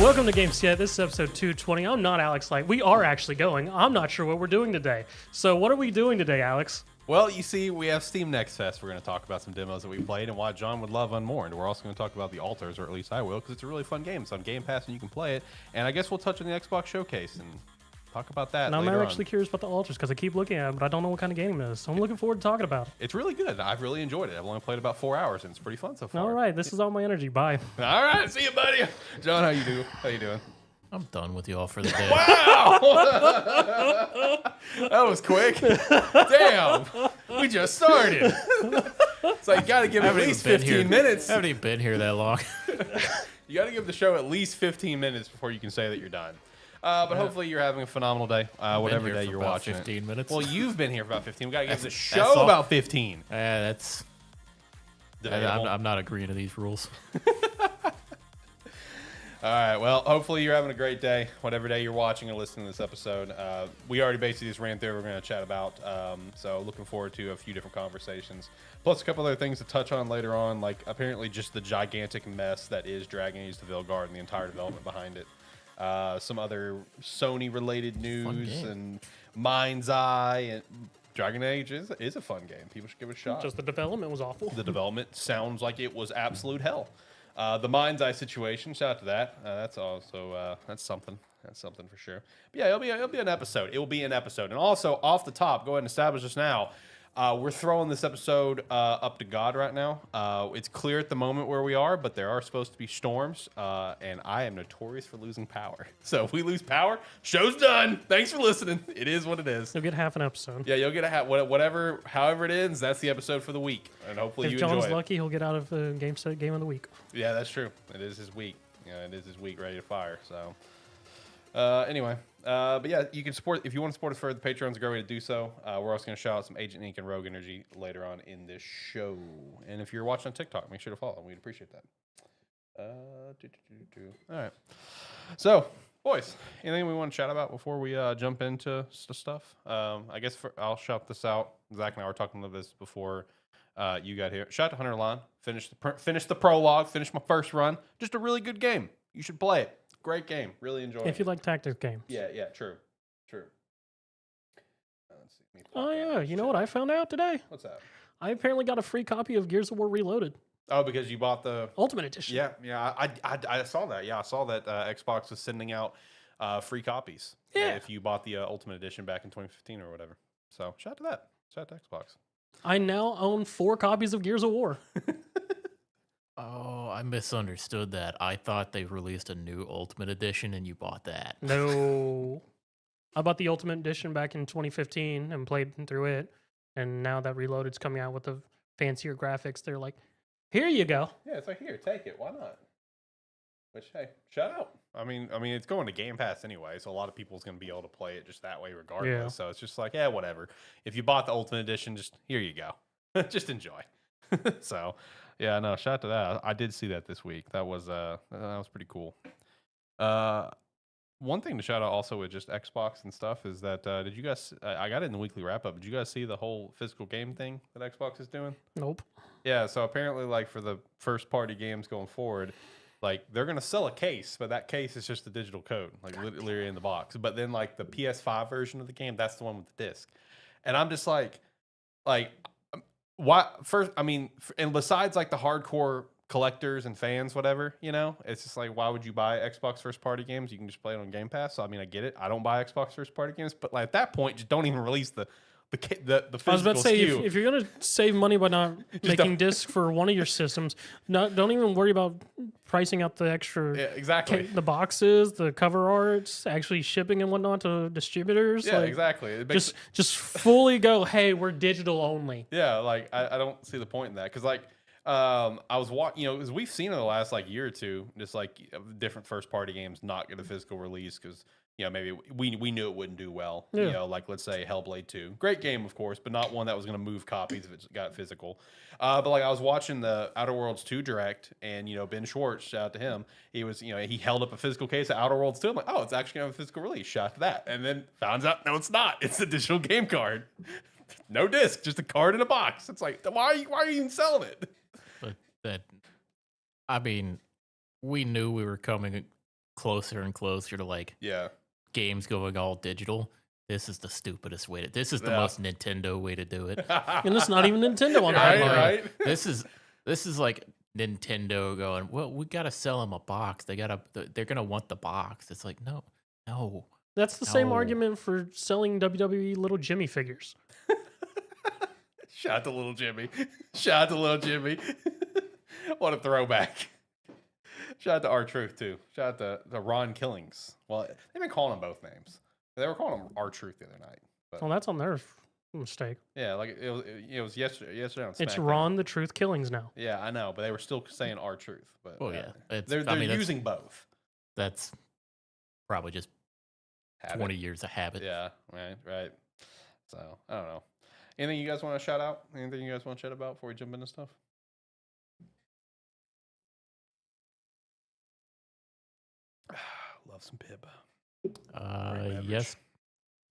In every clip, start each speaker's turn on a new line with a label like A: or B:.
A: Welcome to Gamesthetic. This is episode 220. I'm not Alex Light. We are actually going. I'm not sure what we're doing today. So what are we doing today, Alex?
B: Well, you see, we have Steam Next Fest. We're going to talk about some demos that we played and why John would love Unmourned. We're also going to talk about the Altars, or at least I will, because it's a really fun game. It's on Game Pass and you can play it. And I guess we'll touch on the Xbox Showcase and talk about that.
A: And I'm actually curious about the Altars because I keep looking at it, but I don't know what kind of game it is. So I'm looking forward to talking about it.
B: It's really good. I've really enjoyed it. I've only played about 4 hours and it's pretty fun so far.
A: All right, this is all my energy. Bye.
B: All right, see you, buddy. John, how you doing?
C: I'm done with y'all for the day.
B: Wow! That was quick. Damn. We just started. So you got to give it at least 15 minutes.
C: I haven't even been here that long.
B: You got to give the show at least 15 minutes before you can say that you're done. But hopefully you're having a phenomenal day, whatever day you're watching
C: 15 minutes.
B: Well, you've been here for about 15. We got to give the show about 15.
C: That's... I'm not agreeing to these rules.
B: All right, well, hopefully you're having a great day, whatever day you're watching or listening to this episode. We already basically just ran through what we're going to chat about, so looking forward to a few different conversations. Plus a couple other things to touch on later on, like apparently just the gigantic mess that is Age The Veilguard and the entire development behind it. Some other Sony-related news and Mind's Eye. And Dragon Age is a fun game. People should give it a shot.
A: Just the development was awful.
B: The development sounds like it was absolute hell. The Mind's Eye situation, shout out to that. That's also that's something. That's something for sure. But yeah, it'll be an episode. It will be an episode. And also, off the top, go ahead and establish this now. We're throwing this episode up to God right now. It's clear at the moment where we are, but there are supposed to be storms, and I am notorious for losing power. So if we lose power, show's done. Thanks for listening. It is what it is.
A: You'll get half an episode.
B: Yeah, you'll get whatever, however it ends. That's the episode for the week, and hopefully
A: if
B: you
A: John's
B: enjoy it.
A: lucky, he'll get out of the Game of the Week.
B: Yeah, that's true. It is his week. Yeah, it is his week ready to fire. So, anyway, but yeah, you can support if you want to support us further. The Patreon's a great way to do so. We're also going to shout out some Agent Ink and Rogue Energy later on in this show. And if you're watching on TikTok, make sure to follow. We'd appreciate that. All right. So, boys, anything we want to chat about before we jump into stuff? I guess I'll shout this out. Zach and I were talking about this before. You got here. Shout out to Hunter Line. Finished the prologue. Finished my first run. Just a really good game. You should play it. Great game. Really enjoy it.
A: If you like tactics games.
B: Yeah, true. Let's see.
A: Oh, yeah. You know what I found out today?
B: What's that?
A: I apparently got a free copy of Gears of War Reloaded.
B: Oh, because you bought the
A: Ultimate Edition.
B: Yeah. I saw that. Yeah, I saw that Xbox was sending out free copies.
A: Yeah.
B: If you bought the Ultimate Edition back in 2015 or whatever. So shout out to that. Shout out to Xbox.
A: I now own 4 copies of Gears of War.
C: Oh, I misunderstood that. I thought they released a new Ultimate Edition and you bought that.
A: No. I bought the Ultimate Edition back in 2015 and played through it. And now that Reloaded's coming out with the fancier graphics, they're like, here you go.
B: Yeah, it's like, here, take it. Why not? Which, hey, shout out. I mean, it's going to Game Pass anyway, so a lot of people's going to be able to play it just that way regardless.
A: Yeah.
B: So it's just like, yeah, whatever. If you bought the Ultimate Edition, just here you go. Just enjoy. So, yeah, no, shout out to that. I did see that this week. That was pretty cool. One thing to shout out also with just Xbox and stuff is that did you guys? I got it in the weekly wrap up. Did you guys see the whole physical game thing that Xbox is doing?
A: Nope.
B: Yeah, so apparently, like for the first party games going forward, like they're gonna sell a case, but that case is just the digital code, like literally in the box. But then like the PS5 version of the game, that's the one with the disc. And I'm just like, why? First, I mean, and besides like the hardcore collectors and fans, whatever, you know, it's just like, why would you buy Xbox first party games? You can just play it on Game Pass. So I mean, I get it. I don't buy Xbox first party games, but like at that point, just don't even release the physical
A: I was about to say,
B: SKU.
A: if you're going to save money by not making discs for one of your systems, don't even worry about pricing out the extra
B: exactly
A: the boxes, the cover arts, actually shipping and whatnot to distributors.
B: Yeah,
A: like,
B: exactly. It makes
A: just fully go, hey, we're digital only.
B: Yeah, like I don't see the point in that because like I was watching, you know, because we've seen in the last like year or two, just like different first party games not get a physical release because you know maybe we knew it wouldn't do well.
A: Yeah.
B: You know, like let's say Hellblade 2, great game of course, but not one that was going to move copies if it got physical. But like I was watching the Outer Worlds 2 direct, and you know Ben Schwartz, shout out to him. He was he held up a physical case of Outer Worlds 2. I'm like, oh, it's actually going to have a physical release. Shout out to that, and then found out no, it's not. It's a digital game card. No disc, just a card in a box. It's like, why are you even selling it?
C: But that, I mean, we knew we were coming closer and closer to like
B: Yeah.
C: games going all digital. This is the stupidest way to. This is the
B: Yeah.
C: most Nintendo way to do it.
A: And it's not even Nintendo on the
B: Right,
A: headline.
B: right.
C: This is like Nintendo going, well, we gotta sell them a box. They're gonna want the box. It's like no.
A: That's the same
C: No.
A: argument for selling WWE Little Jimmy figures.
B: Shout out to little Jimmy. Shout out to little Jimmy. What a throwback. Shout out to R-Truth too. Shout out to Ron Killings. Well, they've been calling him both names. They were calling him R-Truth the other night. But
A: Well, that's on their mistake.
B: yeah, like it was yesterday on
A: It's
B: SmackDown.
A: Ron the Truth Killings now.
B: Yeah, I know, but they were still saying R-Truth. But
C: Oh yeah,
B: they're using both.
C: That's probably just
B: Habit.
C: 20 years of habit.
B: Yeah, right. So I don't know. Anything you guys want to shout out? Anything you guys want to chat about before we jump into stuff? Love some Pib.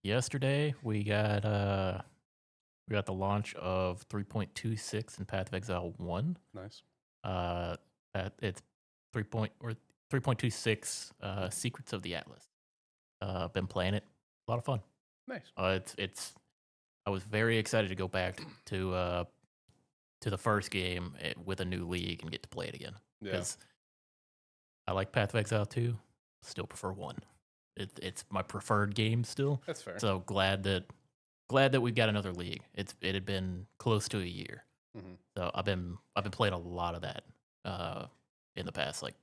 C: Yesterday we got the launch of 3.26 in Path of Exile 1.
B: Nice.
C: It's 3.26 Secrets of the Atlas. Been playing it. A lot of fun.
B: Nice.
C: I was very excited to go back to the first game with a new league and get to play it again.
B: Yeah.
C: Because I like Path of Exile 2. Still prefer 1. It's my preferred game still.
B: That's fair.
C: So glad that we've got another league. It had been close to a year.
B: Mhm.
C: So I've been playing a lot of that in the past like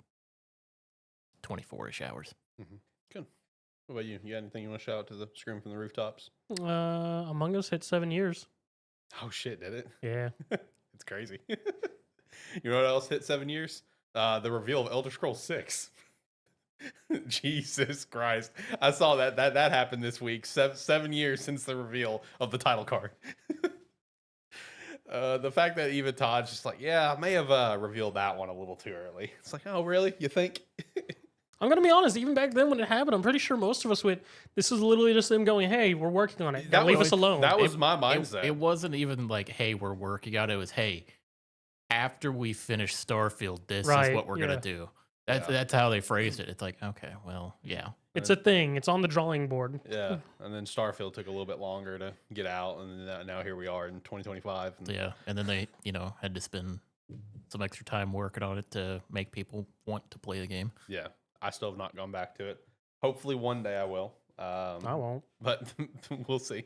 C: 24-ish hours.
B: Good. What about you? You got anything you want to shout out to the Scream from the Rooftops?
A: Among Us hit 7 years.
B: Oh shit, did it?
A: Yeah.
B: It's crazy. You know what else hit 7 years? The reveal of Elder Scrolls 6. Jesus Christ. I saw that happened this week. 7 years since the reveal of the title card. The fact that even Todd's just like, yeah, I may have revealed that one a little too early. It's like, oh, really? You think?
A: I'm going to be honest, even back then when it happened, I'm pretty sure most of us went, this is literally just them going, hey, we're working on it. Now leave us alone.
B: That was my mindset.
C: It wasn't even like, hey, we're working on it. It was, hey, after we finish Starfield, this is what we're gonna do. That's how they phrased it. It's like, okay, well, yeah.
A: It's a thing. It's on the drawing board.
B: Yeah, and then Starfield took a little bit longer to get out, and now here we are in 2025.
C: Yeah, and then they, had to spend some extra time working on it to make people want to play the game.
B: Yeah, I still have not gone back to it. Hopefully one day I will.
A: I won't.
B: But we'll see.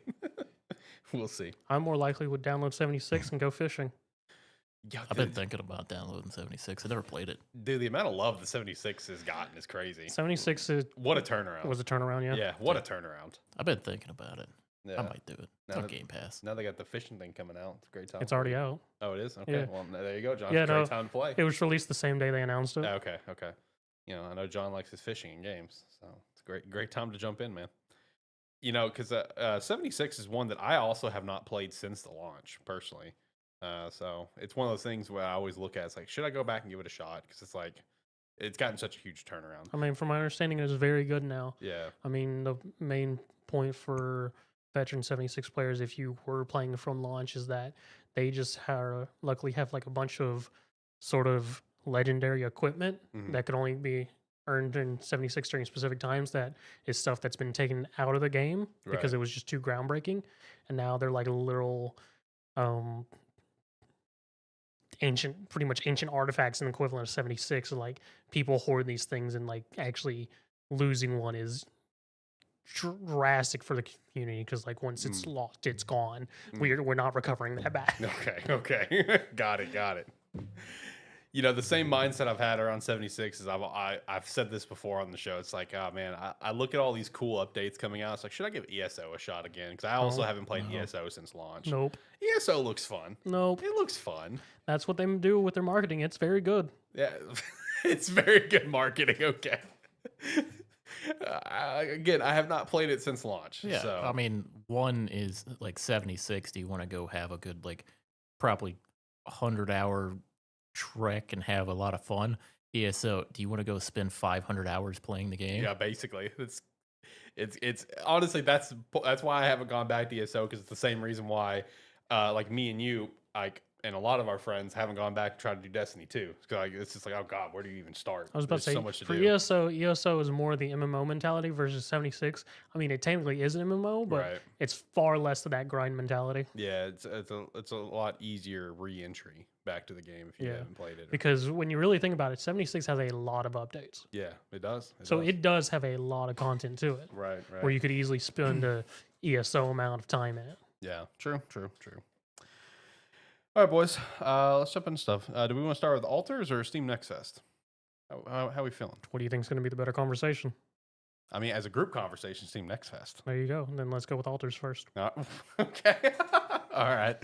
B: We'll see.
A: I more likely would download 76 and go fishing.
B: Yeah,
C: I've been thinking about downloading 76. I never played it.
B: Dude, the amount of love the 76 has gotten is crazy.
A: 76
B: What a turnaround.
A: was a turnaround, yeah.
B: Yeah, what a turnaround.
C: I've been thinking about it.
B: Yeah.
C: I might do it. It's
B: Now
C: on
B: that-
C: Game Pass.
B: Now they got the fishing thing coming out. It's a great time.
A: It's already out.
B: Oh, it is? Okay.
A: Yeah.
B: Well, there you go, John.
A: Yeah,
B: It's a great
A: no.
B: time to play.
A: It was released the same day they announced it.
B: Okay. I know John likes his fishing in games, so it's a great time to jump in, man. Because 76 is one that I also have not played since the launch, personally. So it's one of those things where I always look at. It's like, should I go back and give it a shot? Because it's like, it's gotten such a huge turnaround.
A: I mean, from my understanding, it is very good now.
B: Yeah.
A: I mean, the main point for veteran 76 players, if you were playing from launch, is that they just luckily have like a bunch of sort of legendary equipment
B: Mhm.
A: that could only be earned in 76 during specific times. That is stuff that's been taken out of the game because
B: Right.
A: it was just too groundbreaking. And now they're like literal pretty much ancient artifacts and equivalent of 76. And like people hoard these things, and like actually losing one is drastic for the community because like once it's lost, it's gone. We're not recovering that back.
B: Okay. Got it. The same mindset I've had around 76 is I've said this before on the show. It's like, oh man, I look at all these cool updates coming out. It's like, should I give ESO a shot again? Because I also haven't played ESO since launch.
A: Nope.
B: ESO looks fun.
A: Nope.
B: It looks fun.
A: That's what they do with their marketing. It's very good.
B: Yeah, it's very good marketing. Okay. Again, I have not played it since launch.
C: Yeah,
B: So.
C: I mean, one is like 76. Do you want to go have a good, like, probably 100-hour trek and have a lot of fun? ESO, do you want to go spend 500 hours playing the game?
B: Yeah, basically, it's honestly that's why I haven't gone back to ESO, because it's the same reason why, like me and you, like and a lot of our friends haven't gone back and tried to do Destiny 2. Like, it's just like, oh god, where do you even start?
A: I was about
B: There's
A: to say
B: so much to
A: for
B: do.
A: ESO is more the MMO mentality versus 76. I mean, it technically is an MMO, but
B: Right.
A: it's far less of that grind mentality.
B: Yeah, it's a lot easier re-entry back to the game if you
A: Yeah.
B: haven't played it.
A: Because when you really think about it, 76 has a lot of updates.
B: Yeah, it does.
A: So it does have a lot of content to it,
B: right, right.
A: where you could easily spend a ESO amount of time in it.
B: Yeah, true. All right, boys. Let's jump into stuff. Do we want to start with altars or Steam Next Fest? How we feeling?
A: What do you think is going to be the better conversation?
B: I mean, as a group conversation, Steam Next Fest.
A: There you go. And then let's go with altars first.
B: Okay. All right.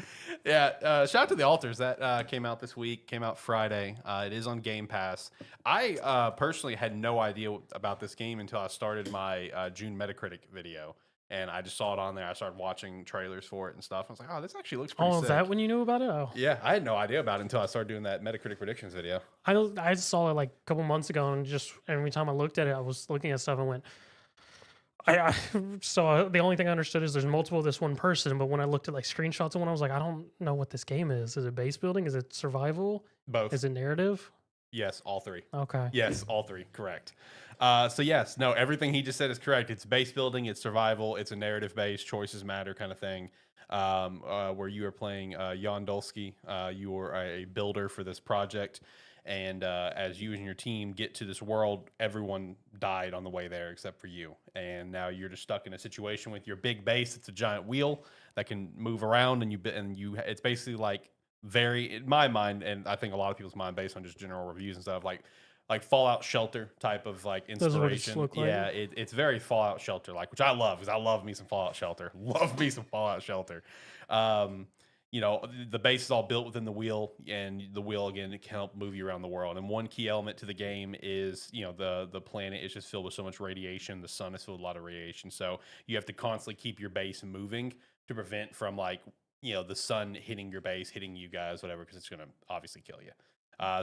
B: Yeah. Shout out to the altars that came out this week. Came out Friday. It is on Game Pass. I personally had no idea about this game until I started my June Metacritic video. And I just saw it on there. I started watching trailers for it and stuff. I was like, oh, this actually looks pretty
A: Oh,
B: sick.
A: is that when you knew about it? Oh,
B: Yeah, I had no idea about it until I started doing that Metacritic predictions video.
A: I saw it like a couple months ago, and just every time I looked at it, I was looking at stuff and went, so the only thing I understood is there's multiple of this one person, but when I looked at like screenshots of one, I was like, I don't know what this game is. Is it base building? Is it survival?
B: Both.
A: Is it narrative?
B: Yes, all three.
A: Okay.
B: Yes, all three. Correct. So yes, no, everything he just said is correct. It's base building, it's survival, it's a narrative based, choices matter kind of thing. Where you are playing Jan Dolsky, you are a builder for this project, and as you and your team get to this world, everyone died on the way there except for you, and now you're just stuck in a situation with your big base. It's a giant wheel that can move around, and you. It's basically like very, in my mind, and I think a lot of people's mind, based on just general reviews and stuff, like Fallout Shelter type of like
A: Does what it's
B: inspiration.
A: look like?
B: Yeah, it's very Fallout Shelter like, which I love because I love me some Fallout Shelter. Love me some Fallout Shelter. You know, the base is all built within the wheel, and the wheel again it can help move you around the world. And one key element to the game is, you know, the planet is just filled with so much radiation. The sun is filled with a lot of radiation, so you have to constantly keep your base moving to prevent from like, you know, the sun hitting your base, hitting you guys, whatever, because it's gonna obviously kill you.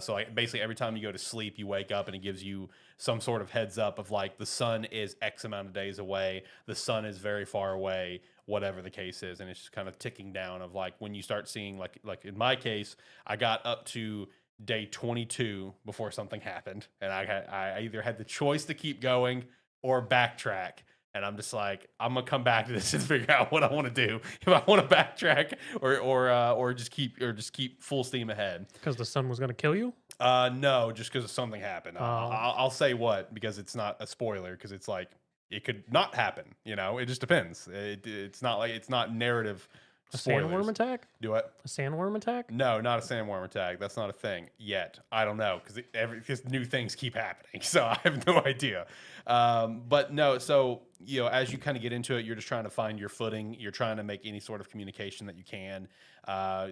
B: So like basically every time you go to sleep, you wake up and it gives you some sort of heads up of like the sun is X amount of days away, the sun is very far away, whatever the case is, and it's just kind of ticking down of like when you start seeing like in my case, I got up to day 22 before something happened, and I either had the choice to keep going or backtrack. And I'm just like, I'm gonna come back to this and figure out what I want to do. If I want to backtrack or just keep full steam ahead.
A: Because the sun was going to kill you?
B: No, just because something happened. I'll say what, because it's not a spoiler. Because it's like it could not happen. You know, it just depends. It's not narrative.
A: A
B: Spoilers.
A: sandworm attack?
B: Do what?
A: A sandworm attack?
B: No, not a sandworm attack. That's not a thing yet. I don't know because new things keep happening, so I have no idea. But no, so you know, as you kind of get into it, you're just trying to find your footing. You're trying to make any sort of communication that you can,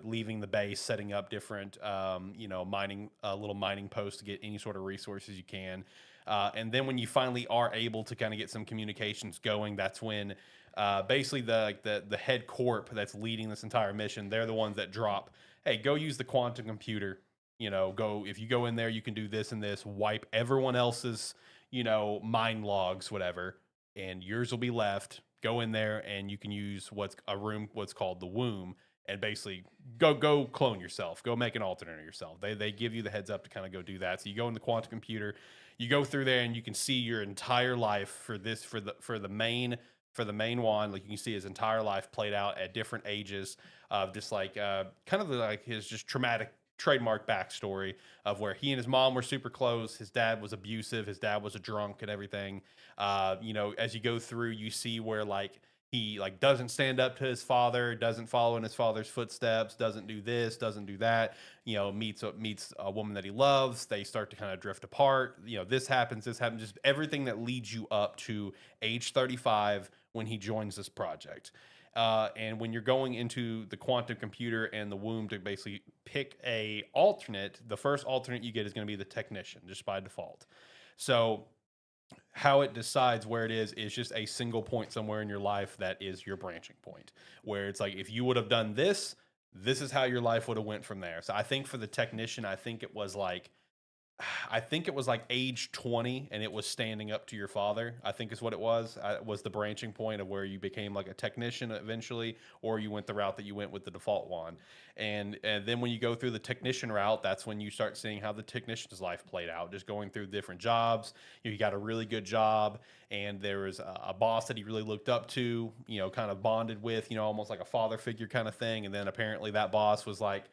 B: leaving the base, setting up different, you know, little mining posts to get any sort of resources you can. And then when you finally are able to kind of get some communications going, that's when basically the head corp that's leading this entire mission, they're the ones that drop, hey, go use the quantum computer. You know, if you go in there, you can do this and this, wipe everyone else's, you know, mine logs, whatever, and yours will be left. Go in there and you can use what's called the womb, and basically go clone yourself, go make an alternate of yourself. They give you the heads up to kind of go do that. So you go in the quantum computer, you go through there, and you can see your entire life for the main one. Like you can see his entire life played out at different ages of just like kind of like his just traumatic trademark backstory of where he and his mom were super close. His dad was abusive. His dad was a drunk and everything. You know, as you go through, you see where like he like doesn't stand up to his father, doesn't follow in his father's footsteps, doesn't do this, doesn't do that. You know, meets a woman that he loves. They start to kind of drift apart. You know, this happens, just everything that leads you up to age 35 when he joins this project. And when you're going into the quantum computer and the womb to basically pick a alternate, the first alternate you get is going to be the technician, just by default. So how it decides where it is just a single point somewhere in your life that is your branching point, where it's like, if you would have done this, this is how your life would have went from there. So I think for the technician, I think it was like, I think it was like age 20 and it was standing up to your father, I think is what it was the branching point of where you became like a technician eventually, or you went the route that you went with the default one. And then when you go through the technician route, that's when you start seeing how the technician's life played out, just going through different jobs. You got a really good job, and there was a boss that he really looked up to, kind of bonded with, almost like a father figure kind of thing. And then apparently that boss was like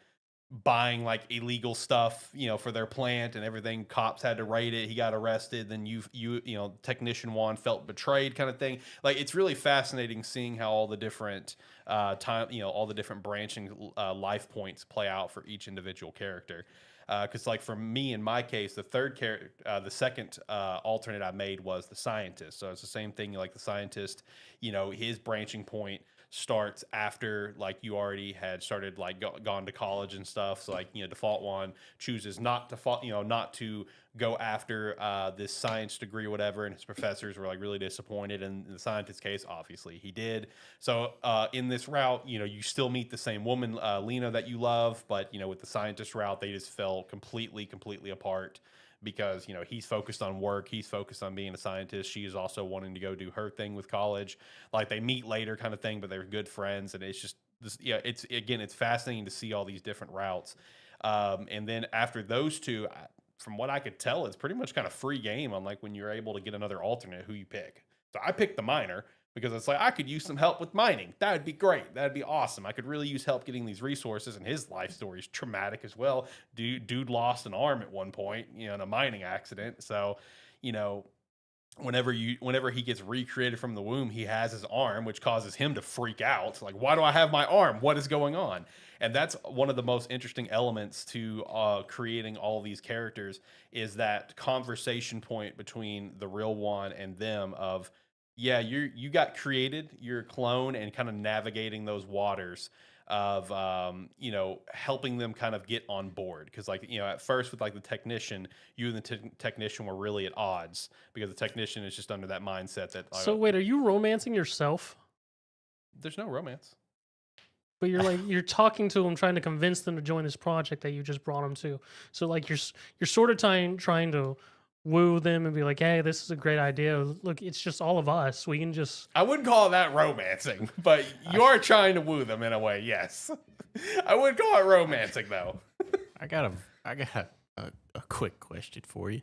B: buying like illegal stuff, for their plant and everything. Cops had to raid it. He got arrested. Then technician one felt betrayed, kind of thing. Like, it's really fascinating seeing how all the different all the different branching life points play out for each individual character. Because like for me, in my case, the second alternate I made was the scientist. So it's the same thing. Like the scientist, his branching point starts after like you already had started like gone to college and stuff. So like, default one chooses not to go after this science degree or whatever, and his professors were like really disappointed. And in the scientist's case, obviously he did. So in this route, you still meet the same woman, Lena, that you love, but with the scientist route, they just fell completely apart. Because he's focused on work, he's focused on being a scientist. She is also wanting to go do her thing with college. Like, they meet later, kind of thing, but they're good friends, and it's just this. Yeah, it's fascinating to see all these different routes. And then after those two, from what I could tell, it's pretty much kind of free game on like when you're able to get another alternate who you pick. So I picked the miner, because it's like, I could use some help with mining. That would be great. That'd be awesome. I could really use help getting these resources, and his life story is traumatic as well. Dude lost an arm at one point, in a mining accident. So, whenever he gets recreated from the womb, he has his arm, which causes him to freak out. Like, why do I have my arm? What is going on? And that's one of the most interesting elements to creating all these characters, is that conversation point between the real one and them of, yeah, you got created, you're a clone, and kind of navigating those waters of helping them kind of get on board. Because like, at first with like the technician, you and the technician were really at odds, because the technician is just under that mindset that
A: So wait, are you romancing yourself?
B: There's no romance.
A: But you're like, you're talking to them, trying to convince them to join this project that you just brought them to. So like you're sort of trying to woo them and be like, hey, this is a great idea. Look, it's just all of us. We can just...
B: I wouldn't call that romancing, but you are trying to woo them in a way, yes. I wouldn't call it romancing, though.
C: I got a quick question for you.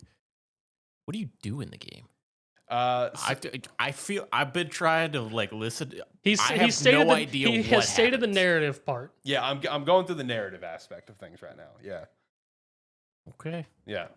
C: What do you do in the game? I feel I've been trying to like listen.
A: He has stated the narrative part.
B: Yeah, I'm going through the narrative aspect of things right now. Yeah.
C: Okay.
B: Yeah.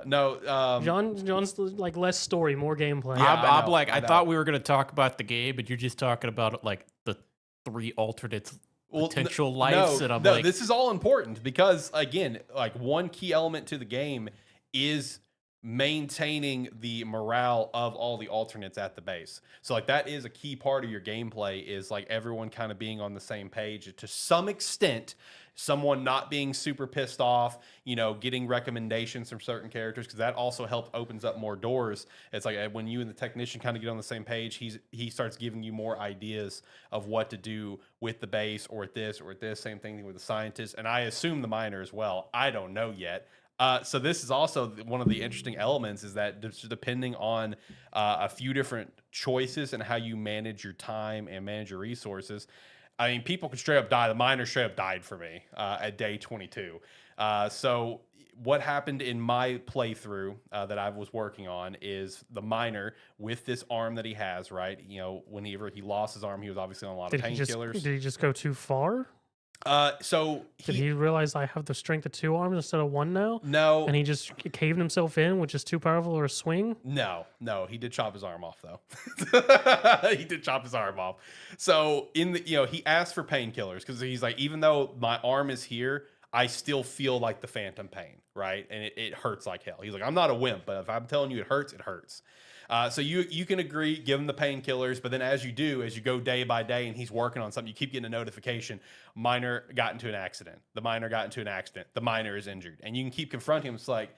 B: No.
A: John's like less story, more gameplay.
B: Yeah,
C: I thought we were going to talk about the game, but you're just talking about like the 3 alternates. Potential lives, and I'm like,
B: this is all important, because again, like one key element to the game is maintaining the morale of all the alternates at the base. So like that is a key part of your gameplay, is like everyone kind of being on the same page to some extent, someone not being super pissed off, getting recommendations from certain characters, because that also opens up more doors. It's like when you and the technician kind of get on the same page, he starts giving you more ideas of what to do with the base, or at this, or at this. Same thing with the scientist, and I assume the miner as well. I don't know yet. So this is also one of the interesting elements, is that depending on a few different choices and how you manage your time and manage your resources. I mean, people can straight up die. The miner straight up died for me at day 22. So what happened in my playthrough that I was working on is the miner, with this arm that he has, right? Whenever he lost his arm, he was obviously on a lot of painkillers.
A: Did he just go too far?
B: So
A: did he realize I have the strength of 2 arms instead of 1 now?
B: No.
A: And he just caved himself in, which is too powerful or a swing?
B: No, he did chop his arm off though. He did chop his arm off. So he asked for painkillers, because he's like, even though my arm is here, I still feel like the phantom pain, right? And it hurts like hell. He's like, I'm not a wimp, but if I'm telling you it hurts, it hurts. So you can agree, give him the painkillers, but then as you go day by day and he's working on something, you keep getting a notification, miner got into an accident. The miner got into an accident. The miner is injured. And you can keep confronting him. It's like,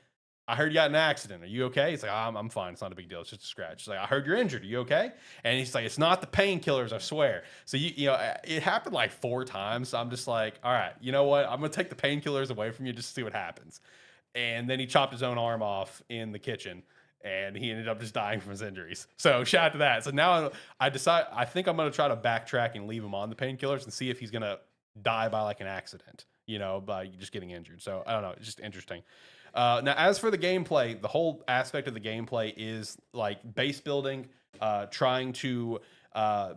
B: I heard you got in an accident. Are you okay? He's like, I'm fine. It's not a big deal. It's just a scratch. He's like, I heard you're injured. Are you okay? And he's like, it's not the painkillers, I swear. So it happened like 4 times. So I'm just like, all right, you know what? I'm going to take the painkillers away from you just to see what happens. and then he chopped his own arm off in the kitchen. And he ended up just dying from his injuries. So shout out to that. So now I think I'm going to try to backtrack and leave him on the painkillers and see if he's going to die by like an accident, by just getting injured. So I don't know. It's just interesting. Now, as for the gameplay, the whole aspect of the gameplay is like base building, trying to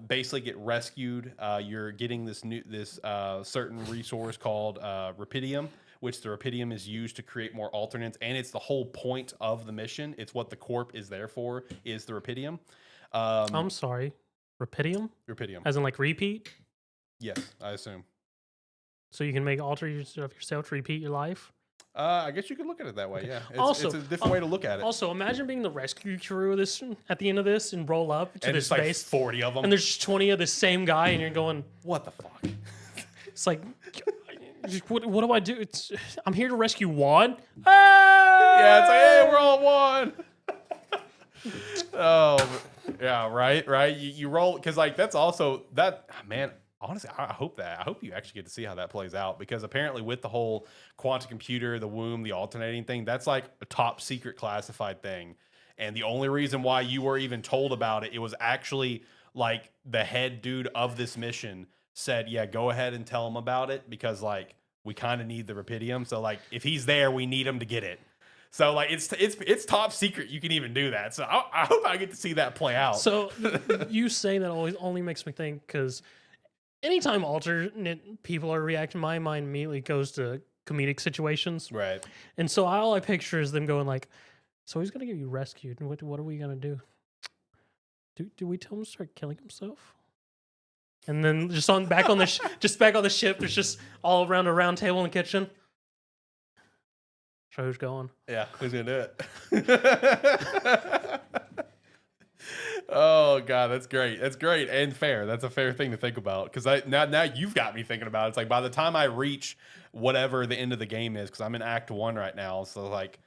B: basically get rescued. You're getting this certain resource called Rapidium, which the Rapidium is used to create more alternates, and it's the whole point of the mission. It's what the Corp is there for, is the Rapidium.
A: I'm sorry, Rapidium?
B: Rapidium.
A: As in like repeat?
B: Yes, I assume.
A: So you can make alter yourself to repeat your life?
B: I guess you could look at it that way, yeah. It's a different way to look at it.
A: Also, imagine being the rescue crew of this at the end of this and roll up to this
B: like
A: base.
B: 40 of them.
A: And there's just 20 of the same guy, and you're going,
B: what the fuck?
A: It's like, what do I do? I'm here to rescue Juan. Ah!
B: Yeah, it's like, hey, we're all one. Oh, yeah, right. You roll, because like that's also that, man. Honestly, I hope you actually get to see how that plays out, because apparently with the whole quantum computer, the womb, the alternating thing, that's like a top secret classified thing. And the only reason why you were even told about it, it was actually like the head dude of this mission said, yeah, go ahead and tell him about it, because like we kind of need the Rapidium. So like if he's there, we need him to get it. So like it's top secret. You can even do that. So I hope I get to see that play out.
A: So you saying that only makes me think, because anytime alternate people are reacting, my mind immediately goes to comedic situations.
B: Right.
A: And so all I picture is them going like, so he's going to get you rescued. And what are we going to do? Do we tell him to start killing himself? And then just back on the ship, there's just all around a round table in the kitchen. So who's going?
B: Yeah, who's going to do it? Oh God, that's great. That's great and fair. That's a fair thing to think about, because now you've got me thinking about it. It's like by the time I reach whatever the end of the game is, because I'm in Act 1 right now, so like,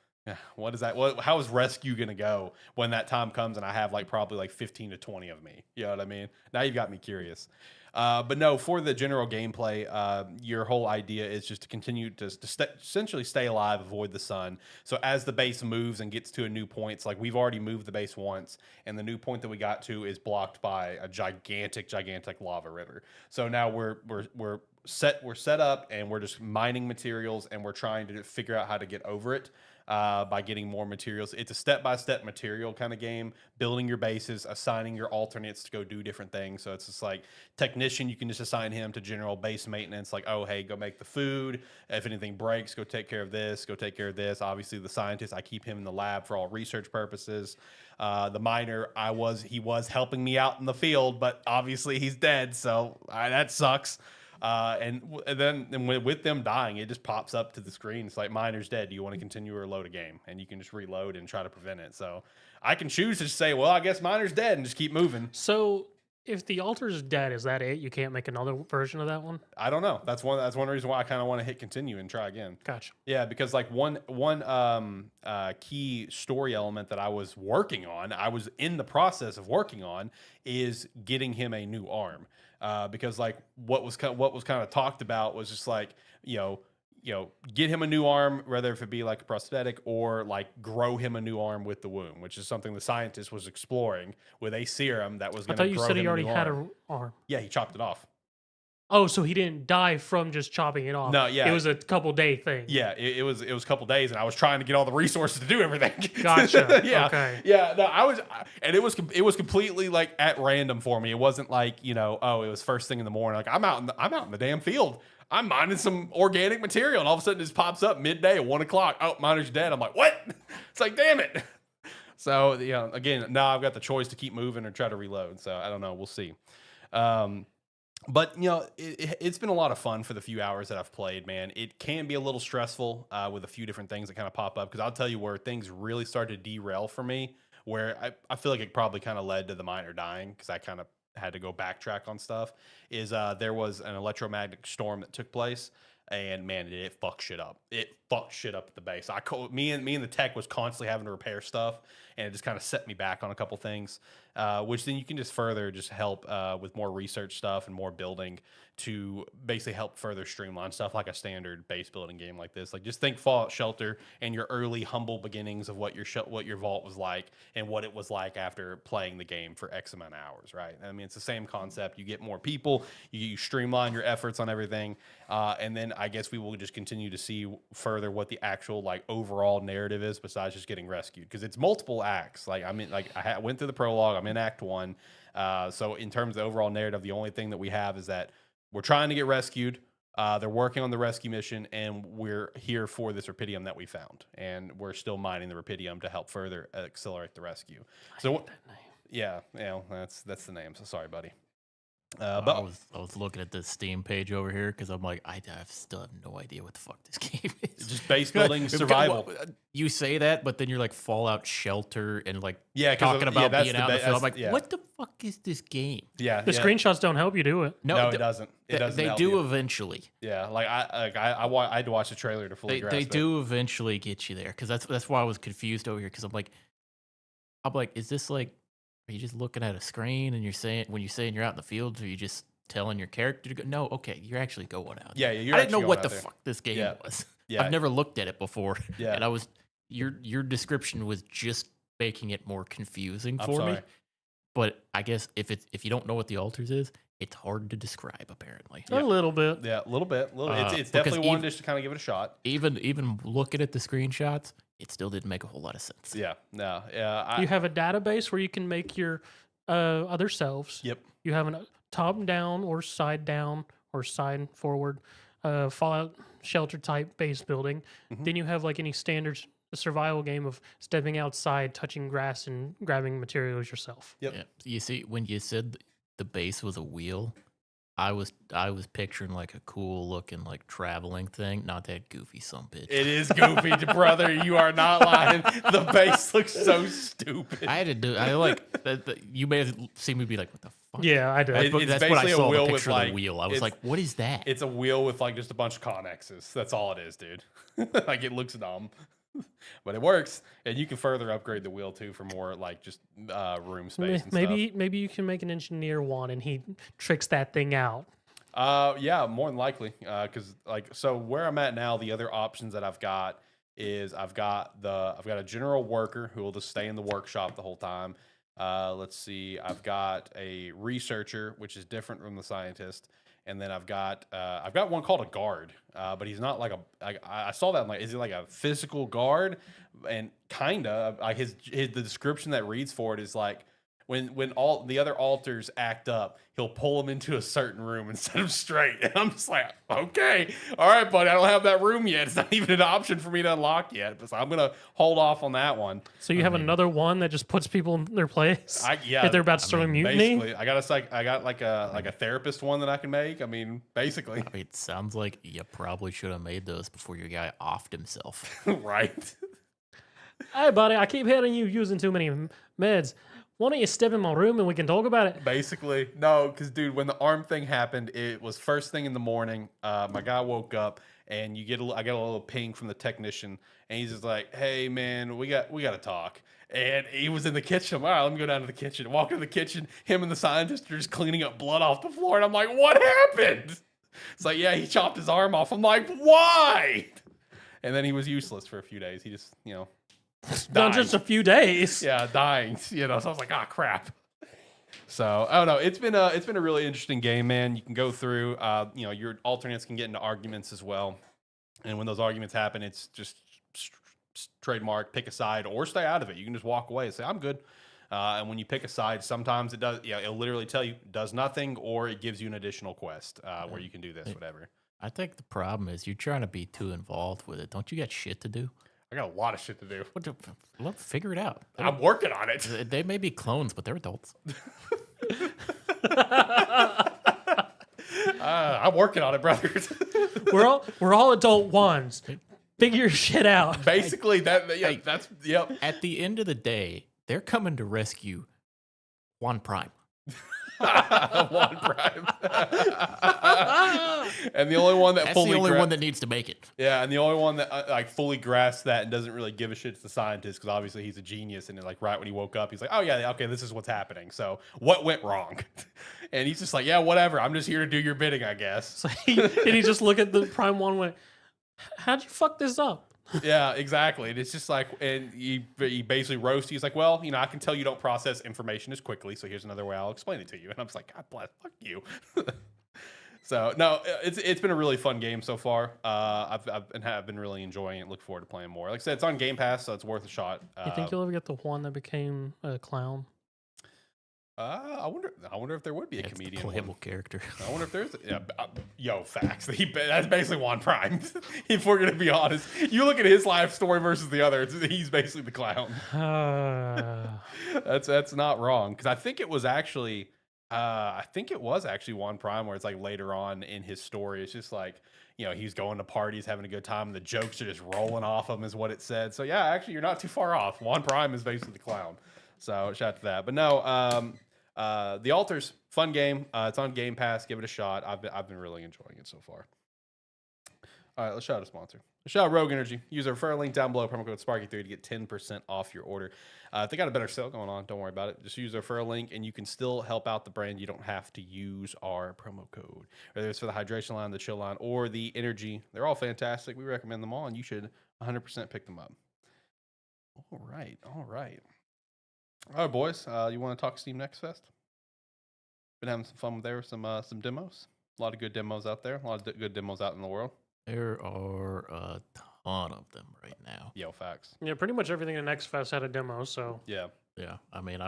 B: what is that? How is rescue gonna go when that time comes and I have like probably like 15 to 20 of me? You know what I mean? Now you've got me curious. But no, for the general gameplay, your whole idea is just to continue to essentially stay alive, avoid the sun. So as the base moves and gets to a new point, it's like we've already moved the base once, and the new point that we got to is blocked by a gigantic lava river. So now we're set up, and we're just mining materials, and we're trying to figure out how to get over it. By getting more materials. It's a step-by-step material kind of game, building your bases, assigning your alternates to go do different things. So it's just like technician, you can just assign him to general base maintenance, like, oh, hey, go make the food. If anything breaks, go take care of this, go take care of this. Obviously, the scientist, I keep him in the lab for all research purposes. The miner, he was helping me out in the field, but obviously he's dead, so that sucks. And then with them dying, it just pops up to the screen. It's like, miner's dead. Do you want to continue or load a game? And you can just reload and try to prevent it. So I can choose to just say, well, I guess miner's dead, and just keep moving.
A: So if the altar's dead, is that it? You can't make another version of that one?
B: I don't know. That's one reason why I kind of want to hit continue and try again.
A: Gotcha.
B: Yeah, because like one key story element that I was working on, I was in the process of working on, is getting him a new arm. Because like what was kind of talked about was just like, get him a new arm, whether if it be like a prosthetic or like grow him a new arm with the womb, which is something the scientist was exploring with a serum that was going to grow him a new arm.
A: I thought you said he already had an arm.
B: Yeah, he chopped it off.
A: Oh, so he didn't die from just chopping it off.
B: No, yeah.
A: It was a couple day thing.
B: Yeah, it was a couple days, and I was trying to get all the resources to do everything.
A: Gotcha.
B: Yeah.
A: Okay.
B: Yeah, no, and it was completely like at random for me. It wasn't like, it was first thing in the morning. Like I'm out in the damn field. I'm mining some organic material, and all of a sudden it just pops up midday at 1 o'clock. Oh, miner's dead. I'm like, what? It's like, damn it. So, again, now I've got the choice to keep moving or try to reload. So I don't know. We'll see. But, it's been a lot of fun for the few hours that I've played, man. It can be a little stressful with a few different things that kind of pop up, because I'll tell you where things really started to derail for me, where I feel like it probably kind of led to the miner dying, because I kind of had to go backtrack on stuff, is there was an electromagnetic storm that took place, and man, it fucked shit up. It fucked shit up at the base. Me and the tech was constantly having to repair stuff, and it just kind of set me back on a couple things, which then you can just further just help with more research stuff and more building to basically help further streamline stuff like a standard base building game like this. Like just think Fallout Shelter and your early humble beginnings of what your vault was like and what it was like after playing the game for X amount of hours, right? I mean, it's the same concept. You get more people, you streamline your efforts on everything, and then I guess we will just continue to see further what the actual like overall narrative is besides just getting rescued, because it's multiple acts. Like I mean, like I went through the prologue. I'm in Act 1. So in terms of the overall narrative, the only thing that we have is that we're trying to get rescued. They're working on the rescue mission, and we're here for this Rapidium that we found, and we're still mining the Rapidium to help further accelerate the rescue. So, yeah, that's the name. So sorry, buddy. But
C: I was looking at the Steam page over here because I'm like, I still have no idea what the fuck this game is.
B: Just base building survival.
C: You say that, but then you're like Fallout Shelter and like
B: talking
C: about being out in the field. I'm like, what the fuck is this game?
B: Yeah,
A: the screenshots don't help you do it.
B: No, it doesn't. It doesn't.
C: They do eventually.
B: Yeah, like I had to watch the trailer to fully grasp it.
C: They do eventually get you there, because that's why I was confused over here, because I'm like, is this like, are you just looking at a screen and when you're saying you're out in the field, are you just telling your character to go? No, okay, you're actually going out.
B: Yeah,
C: I didn't know what the fuck this game was.
B: Yeah.
C: I've never looked at it before.
B: Yeah.
C: And your description was just making it more confusing for me. But I guess if you don't know what the altars is, it's hard to describe apparently.
A: A little bit.
B: Yeah, a little bit. It's definitely one just to kind of give it a shot.
C: Even looking at the screenshots, it still didn't make a whole lot of sense.
B: Yeah, no, yeah.
A: You have a database where you can make your other selves.
B: Yep.
A: You have a top down or side forward Fallout Shelter type base building.
B: Mm-hmm.
A: Then you have like any standard survival game of stepping outside, touching grass, and grabbing materials yourself.
B: Yep.
C: Yeah. You see, when you said the base was a wheel, I was picturing like a cool looking like traveling thing, not that goofy bitch.
B: It is goofy, brother. You are not lying. The base looks so stupid.
C: I had to do. I like. You may have seen me be like, "What the fuck?"
A: Yeah, I did.
C: That's what I saw. The picture of the wheel. I was like, "What is that?"
B: It's a wheel with like just a bunch of connexes. That's all it is, dude. Like it looks dumb, but it works, and you can further upgrade the wheel too for more like just room space. And
A: maybe you can make an engineer one, and he tricks that thing out.
B: Yeah, more than likely. Because so where I'm at now, the other options that I've got is I've got a general worker who will just stay in the workshop the whole time. Let's see, I've got a researcher, which is different from the scientist, and then I've got one called a guard, but he's not like I saw that, I'm like, is he like a physical guard? And kinda like the description that reads for it is like, when all the other altars act up, he'll pull them into a certain room and set them straight. And I'm just like, okay, all right, buddy, I don't have that room yet. It's not even an option for me to unlock yet. But so I'm gonna hold off on that one.
A: So you have another one that just puts people in their place. If they're about to start a mutiny.
B: Basically, I got like a therapist one that I can make. I mean, basically.
C: I mean, it sounds like you probably should have made those before your guy offed himself.
B: Right.
A: Hey, buddy, I keep hearing you using too many meds. Why don't you step in my room and we can talk about it?
B: Basically, no, because dude, when the arm thing happened, it was first thing in the morning. My guy woke up, and I got a little ping from the technician, and he's just like, "Hey, man, we got to talk." And he was in the kitchen. All right, let me go down to the kitchen. Walk into the kitchen. Him and the scientist are just cleaning up blood off the floor, and I'm like, "What happened?" It's like, "Yeah, he chopped his arm off." I'm like, "Why?" And then he was useless for a few days. He just,
A: Not just a few days.
B: Yeah, dying. So I was like, crap. So I don't know. It's been a really interesting game, man. You can go through. Your alternates can get into arguments as well, and when those arguments happen, it's just trademark. Pick a side or stay out of it. You can just walk away and say, "I'm good." And when you pick a side, sometimes it does. Yeah, it'll literally tell you does nothing, or it gives you an additional quest where you can do this, whatever.
C: I think the problem is you're trying to be too involved with it. Don't you got shit to do?
B: I got a lot of shit to do.
C: Figure it out.
B: I'm working on it.
C: They may be clones, but they're adults.
B: I'm working on it, brothers.
A: We're all adult ones. Figure your shit out.
B: Basically, that's yep.
C: At the end of the day, they're coming to rescue Juan Prime.
B: One Prime. And the only one that
C: That's
B: fully
C: the only one that needs to make it.
B: yeah, and the only one that like fully grasps that and doesn't really give a shit is the scientist, because obviously he's a genius, and like right when he woke up, he's like, oh yeah, okay, this is what's happening. So what went wrong? And he's just like, yeah, whatever. I'm just here to do your bidding, I guess.
A: So and he just look at the Prime One and went, how'd you fuck this up?
B: Yeah, exactly. And it's just like, and he basically roasts you. He's like, well, I can tell you don't process information as quickly, so here's another way I'll explain it to you. And I'm just like, God bless, fuck you. So no, it's been a really fun game so far. I've been really enjoying it. Look forward to playing more. Like I said, it's on Game Pass, so it's worth a shot.
A: You think you'll ever get the one that became a clown?
B: I wonder if there would be a
C: That's the
B: comedian
C: playable
B: one.
C: character.
B: I wonder if there's facts. That's basically One Prime. If we're gonna be honest, you look at his life story versus the other. He's basically the clown. That's not wrong, because I think it was actually One Prime, where it's like later on in his story, it's just like, he's going to parties, having a good time, and the jokes are just rolling off him, is what it said. So yeah, actually, you're not too far off. One Prime is basically the clown. So shout out to that. But no, The Alters, fun game. It's on Game Pass. Give it a shot. I've been really enjoying it so far. All right, let's shout out a sponsor. Let's shout out Rogue Energy. Use our referral link down below, promo code Sparky3 to get 10% off your order. If they got a better sale going on, don't worry about it. Just use our referral link, and you can still help out the brand. You don't have to use our promo code. Whether it's for the hydration line, the chill line, or the energy, they're all fantastic. We recommend them all, and you should 100% pick them up. All right. All right, boys. You want to talk Steam Next Fest? Been having some fun there. Some demos. A lot of good demos out there. A lot of good demos out in the world.
C: There are a ton of them right now.
B: Yo, facts.
A: Yeah, pretty much everything in Next Fest had a demo. So
B: Yeah.
C: I mean,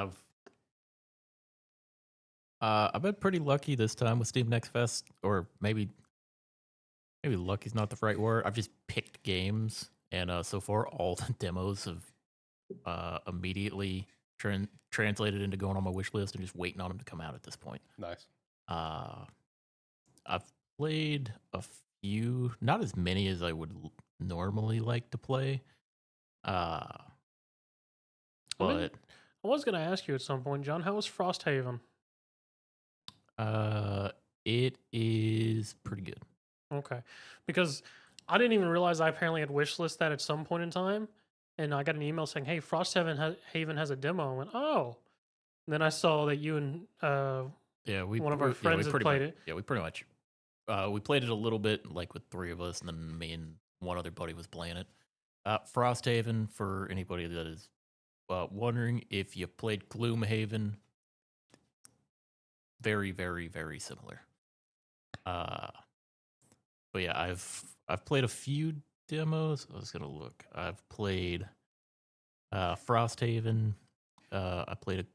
C: I've been pretty lucky this time with Steam Next Fest, or maybe lucky's not the right word. I've just picked games, and so far all the demos have immediately translated into going on my wish list and just waiting on them to come out at this point.
B: Nice.
C: I've played a few, not as many as I would normally like to play. But
A: I was gonna ask you at some point, John, how was Frosthaven?
C: it is pretty good.
A: Okay, because I didn't even realize I apparently had wishlist that at some point in time, and I got an email saying, "Hey, Frosthaven has a demo." I went, "Oh." And then I saw that you and one of our friends had played it.
C: Yeah, we pretty much we played it a little bit, like with three of us, and then me and one other buddy was playing it. Frosthaven, for anybody that is wondering if you played Gloomhaven, very, very, very similar. But yeah, I've played a few demos. I was gonna look. I've played Frosthaven. I played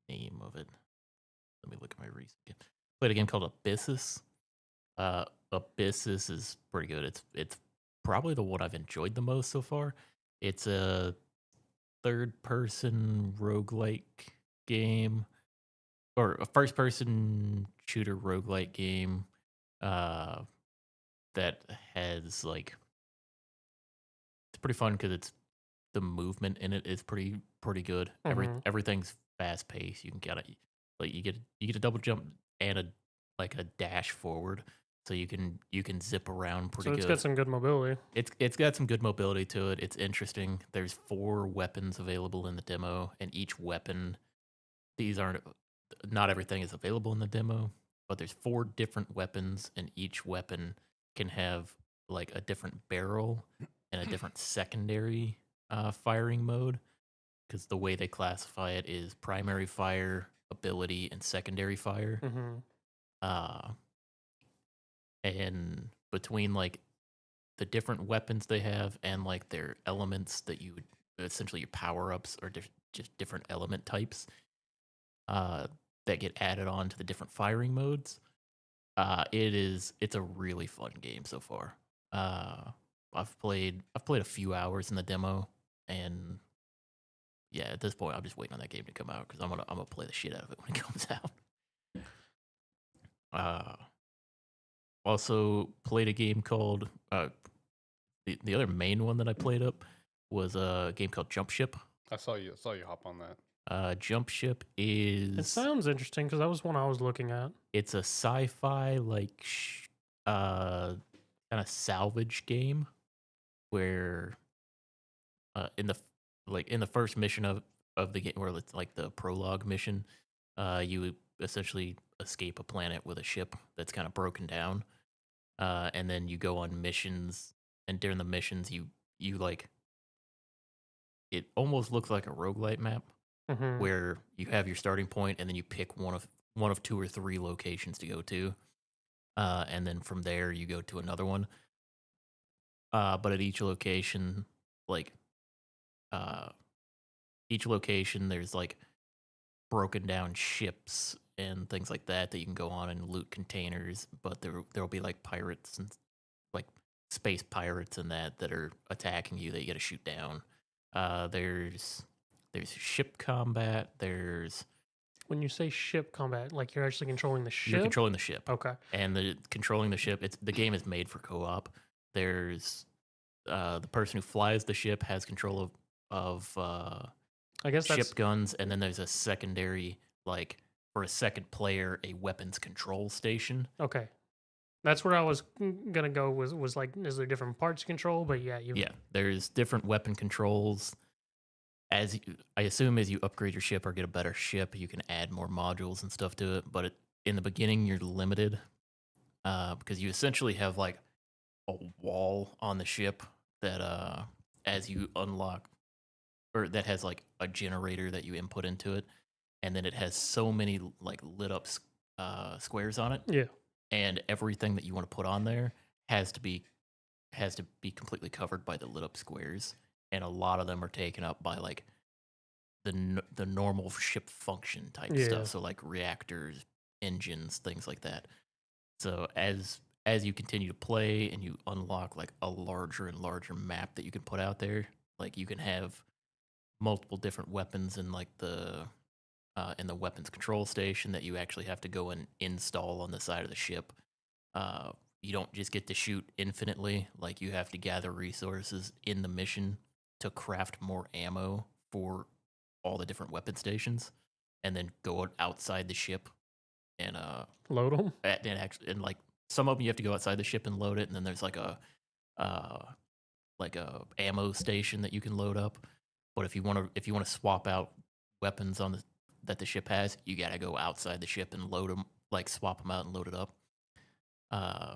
C: name of it. Let me look at my recent game. Played a game called Abyssus. Abyssus is pretty good. It's probably the one I've enjoyed the most so far. It's a third-person roguelike game, or a first-person shooter roguelike game that has, like, it's pretty fun because it's the movement in it is pretty good. Everything's fast paced. You can get you get a double jump and a dash forward, so you can zip around pretty good.
A: So it's got some good mobility.
C: It's got some good mobility to it. It's interesting. There's 4 weapons available in the demo, and each weapon, not everything is available in the demo, but there's 4 different weapons, and each weapon can have like a different barrel and a different secondary firing mode, because the way they classify it is primary fire, ability, and secondary fire. And between like the different weapons they have and like their elements that you would essentially your power ups are just different element types that get added on to the different firing modes. It's a really fun game so far. I've played a few hours in the demo, and yeah, at this point I'm just waiting on that game to come out because I'm gonna play the shit out of it when it comes out. Also played a game called the other main one that I played up was a game called Jump Ship.
B: I saw you hop on that.
C: Jump Ship
A: It
C: is
A: sounds interesting because that was one I was looking at.
C: it's a sci-fi like kind of salvage game where in the in the first mission of the game, where it's like the prologue mission, you essentially escape a planet with a ship that's kind of broken down, and then you go on missions, and during the missions you like it almost looks like a roguelite map
A: Hmm.
C: where you have your starting point and then you pick one of two or three locations to go to, and then from there you go to another one. But at like uh, each location, there's like broken down ships and things like that you can go on and loot containers. But there'll be like pirates and like space pirates and that are attacking you that you got to shoot down. There's ship combat. There's
A: When you say ship combat, like you're actually controlling the
C: You're
A: ship.
C: controlling the ship.
A: Okay.
C: And controlling the ship. The game is made for co-op. There's the person who flies the ship has control of
A: I guess that's
C: ship guns, and then there's a secondary, like for a second player, a weapons control station.
A: okay. That's where I was gonna go. Was like, is there different parts to control? But yeah, you.
C: Yeah, there's different weapon controls. I assume as you upgrade your ship or get a better ship, you can add more modules and stuff to it. But in the beginning, you're limited because you essentially have like a wall on the ship that as you unlock, or that has like a generator that you input into it, and then it has so many like lit up squares on it,
A: Yeah.
C: and everything that you want to put on there has to be completely covered by the lit up squares, and a lot of them are taken up by like the normal ship function type
A: Yeah.
C: stuff, so like reactors, engines, things like that. So as you continue to play and you unlock like a larger and larger map that you can put out there, like you can have multiple different weapons in the weapons control station that you actually have to go and install on the side of the ship. You don't just get to shoot infinitely; like you have to gather resources in the mission to craft more ammo for all the different weapon stations, and then go outside the ship and
A: Load them.
C: and like some of them you have to go outside the ship and load it, and then there's uh like a ammo station that you can load up. But if you want to swap out weapons that the ship has, you got to go outside the ship and load them, like swap them out and load it up. Uh,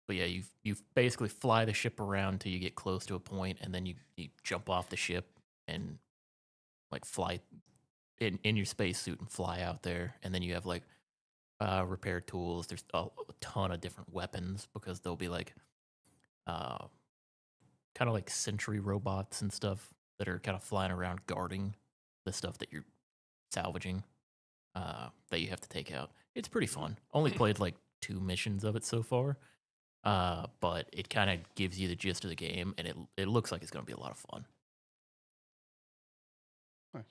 C: but yeah, you basically fly the ship around till you get close to a point, and then you jump off the ship and like fly in your spacesuit and fly out there, and then you have like repair tools. There's a ton of different weapons because there'll be like kind of like sentry robots and stuff that are kind of flying around guarding the stuff that you're salvaging that you have to take out. It's pretty fun. Only played like 2 missions of it so far, but it kind of gives you the gist of the game, and it looks like it's going to be a lot of fun.
B: Nice.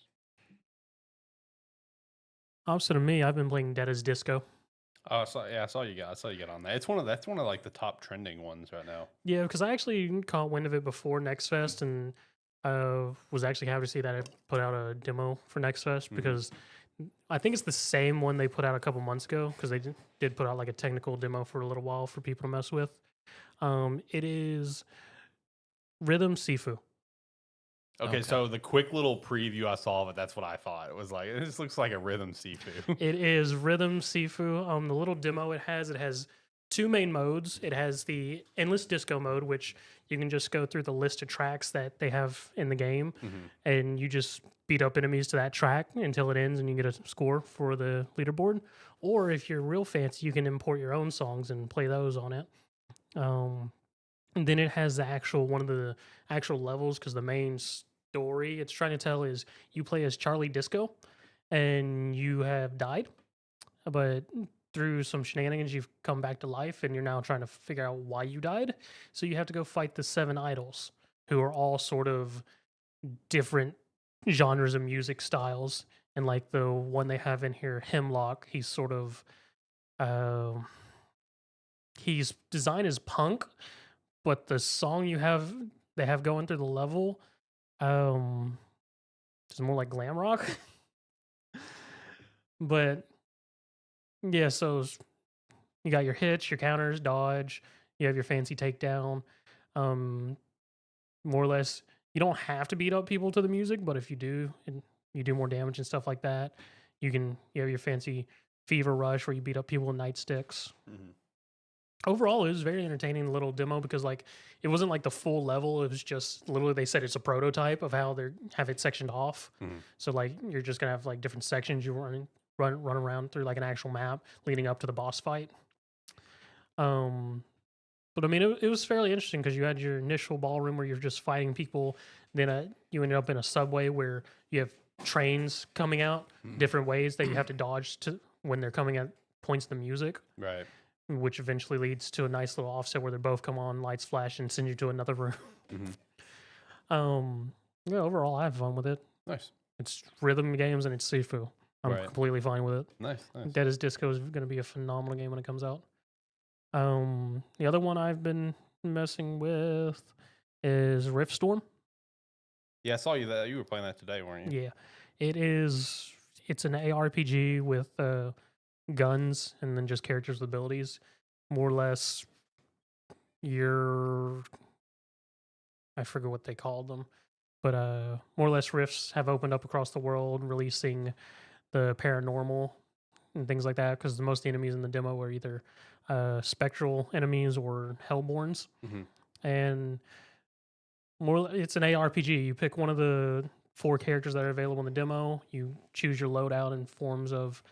A: Opposite of me, I've been playing Dead as Disco.
B: I saw you get on that. That's one of like the top trending ones right now.
A: Yeah, because I actually caught wind of it before Next Fest, and was actually happy to see that it put out a demo for Next Fest because I think it's the same one they put out a couple months ago because they did put out like a technical demo for a little while for people to mess with. It is Rhythm Sifu.
B: Okay, so the quick little preview I saw of it, that's what I thought. It was like, this looks like a Rhythm Sifu.
A: It is Rhythm Sifu. The little demo it has 2 main modes. It has the endless disco mode, which you can just go through the list of tracks that they have in the game, and you just beat up enemies to that track until it ends, and you get a score for the leaderboard. Or if you're real fancy, you can import your own songs and play those on it. And then it has one of the actual levels because the main story it's trying to tell is you play as Charlie Disco, and you have died, but through some shenanigans you've come back to life, and you're now trying to figure out why you died. So you have to go fight the 7 idols, who are all sort of different genres of music styles. And like the one they have in here, Hemlock, he's sort of he's designed as punk, but the song they have going through the level, It's more like glam rock. But yeah, so you got your hits, your counters, dodge. You have your fancy takedown. Um, more or less, you don't have to beat up people to the music, but if you do, and you do more damage and stuff like that, you have your fancy fever rush where you beat up people with nightsticks.
B: Mhm.
A: Overall, it was very entertaining little demo because like it wasn't like the full level. It was just literally they said it's a prototype of how they have it sectioned off.
B: Mhm.
A: So like you're just gonna have like different sections you run around through like an actual map leading up to the boss fight. But I mean, it was fairly interesting because you had your initial ballroom where you're just fighting people. Then you ended up in a subway where you have trains coming out different ways that you have to dodge to when they're coming at points in the music,
B: Right.
A: which eventually leads to a nice little offset where they both come on, lights flash, and send you to another room.
B: Mhm.
A: Yeah, overall, I have fun with it.
B: Nice.
A: It's rhythm games and it's Sifu. I'm
B: Right.
A: completely fine with it.
B: Nice. Nice.
A: Dead as Disco is going to be a phenomenal game when it comes out. The other one I've been messing with is Riftstorm.
B: Yeah, I saw you that you were playing that today, weren't you?
A: Yeah, it's an ARPG with guns and then just characters with abilities. More or less, I forget what they called them, but more or less rifts have opened up across the world, releasing the paranormal and things like that. Because most of the enemies in the demo are either spectral enemies or hellborns,
B: Mhm.
A: and it's an ARPG. You pick one of the 4 characters that are available in the demo. You choose your loadout in forms of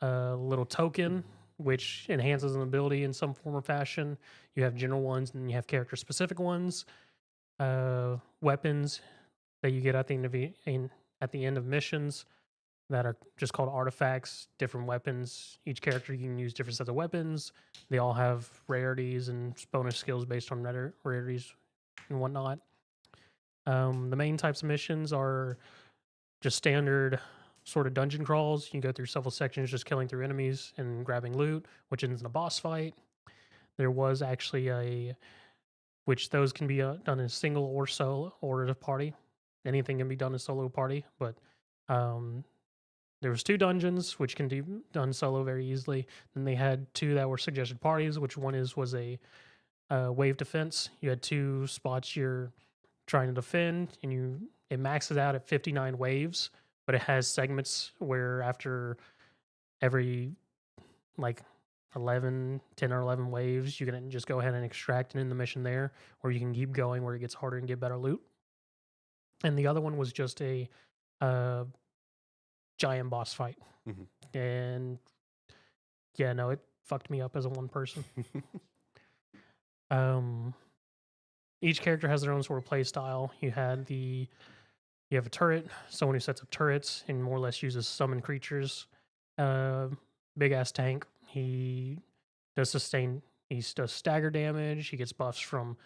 A: a little token, which enhances an ability in some form or fashion. You have general ones, and you have character specific ones. Weapons that you get at the end of missions that are just called artifacts. Different weapons. Each character you can use different sets of weapons. They all have rarities and bonus skills based on rarities and whatnot. The main types of missions are just standard sort of dungeon crawls. You go through several sections just killing through enemies and grabbing loot, which ends in a boss fight. There was actually which those can be done in single or solo or at a party. Anything can be done in solo party, but um, there was 2 dungeons which can be done solo very easily. Then they had 2 that were suggested parties, which one was a wave defense. You had 2 spots you're trying to defend, and it maxes out at 59 waves, but it has segments where after every like 10 or 11 waves, you can just go ahead and extract and end the mission there, or you can keep going where it gets harder and get better loot. And the other one was just a uh, giant boss fight.
B: Mhm.
A: And yeah, no, it fucked me up as a one person. Each character has their own sort of play style. You have a turret, someone who sets up turrets and more or less uses summon creatures. Big ass tank. He does stagger damage. He gets buffs from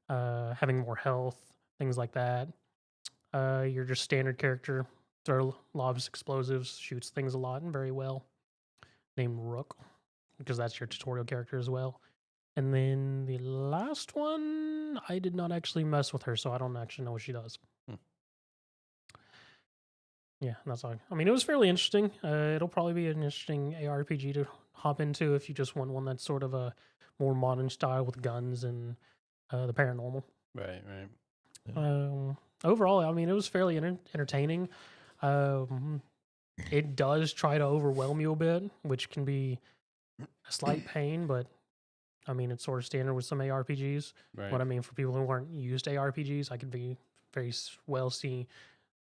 A: having more health, things like that. You're just standard character, throw lobs explosives, shoots things a lot and very well. Named Rook, because that's your tutorial character as well. And then the last one, I did not actually mess with her, so I don't actually know what she does. Yeah, that's all. I mean, it was fairly interesting. It'll probably be an interesting ARPG to hop into if you just want one that's sort of a more modern style with guns and the paranormal.
B: Right. Right.
A: Overall, I mean, it was fairly entertaining. It does try to overwhelm you a bit, which can be a slight pain, but I mean, it's sort of standard with some ARPGs.
B: Right.
A: But I mean, for people who aren't used to ARPGs, I could be very well see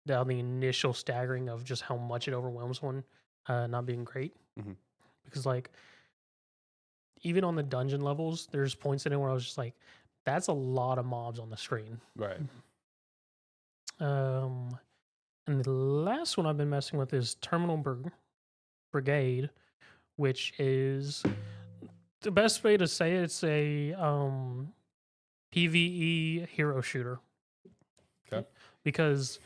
A: down the initial staggering of just how much it overwhelms one, not being great.
B: Mhm.
A: Because like, even on the dungeon levels, there's points in it where I was just like, that's a lot of mobs on the screen.
B: Right.
A: And the last one I've been messing with is Terminal Brigade, which is the best way to say it, it's a PvE hero shooter.
B: Okay.
A: Because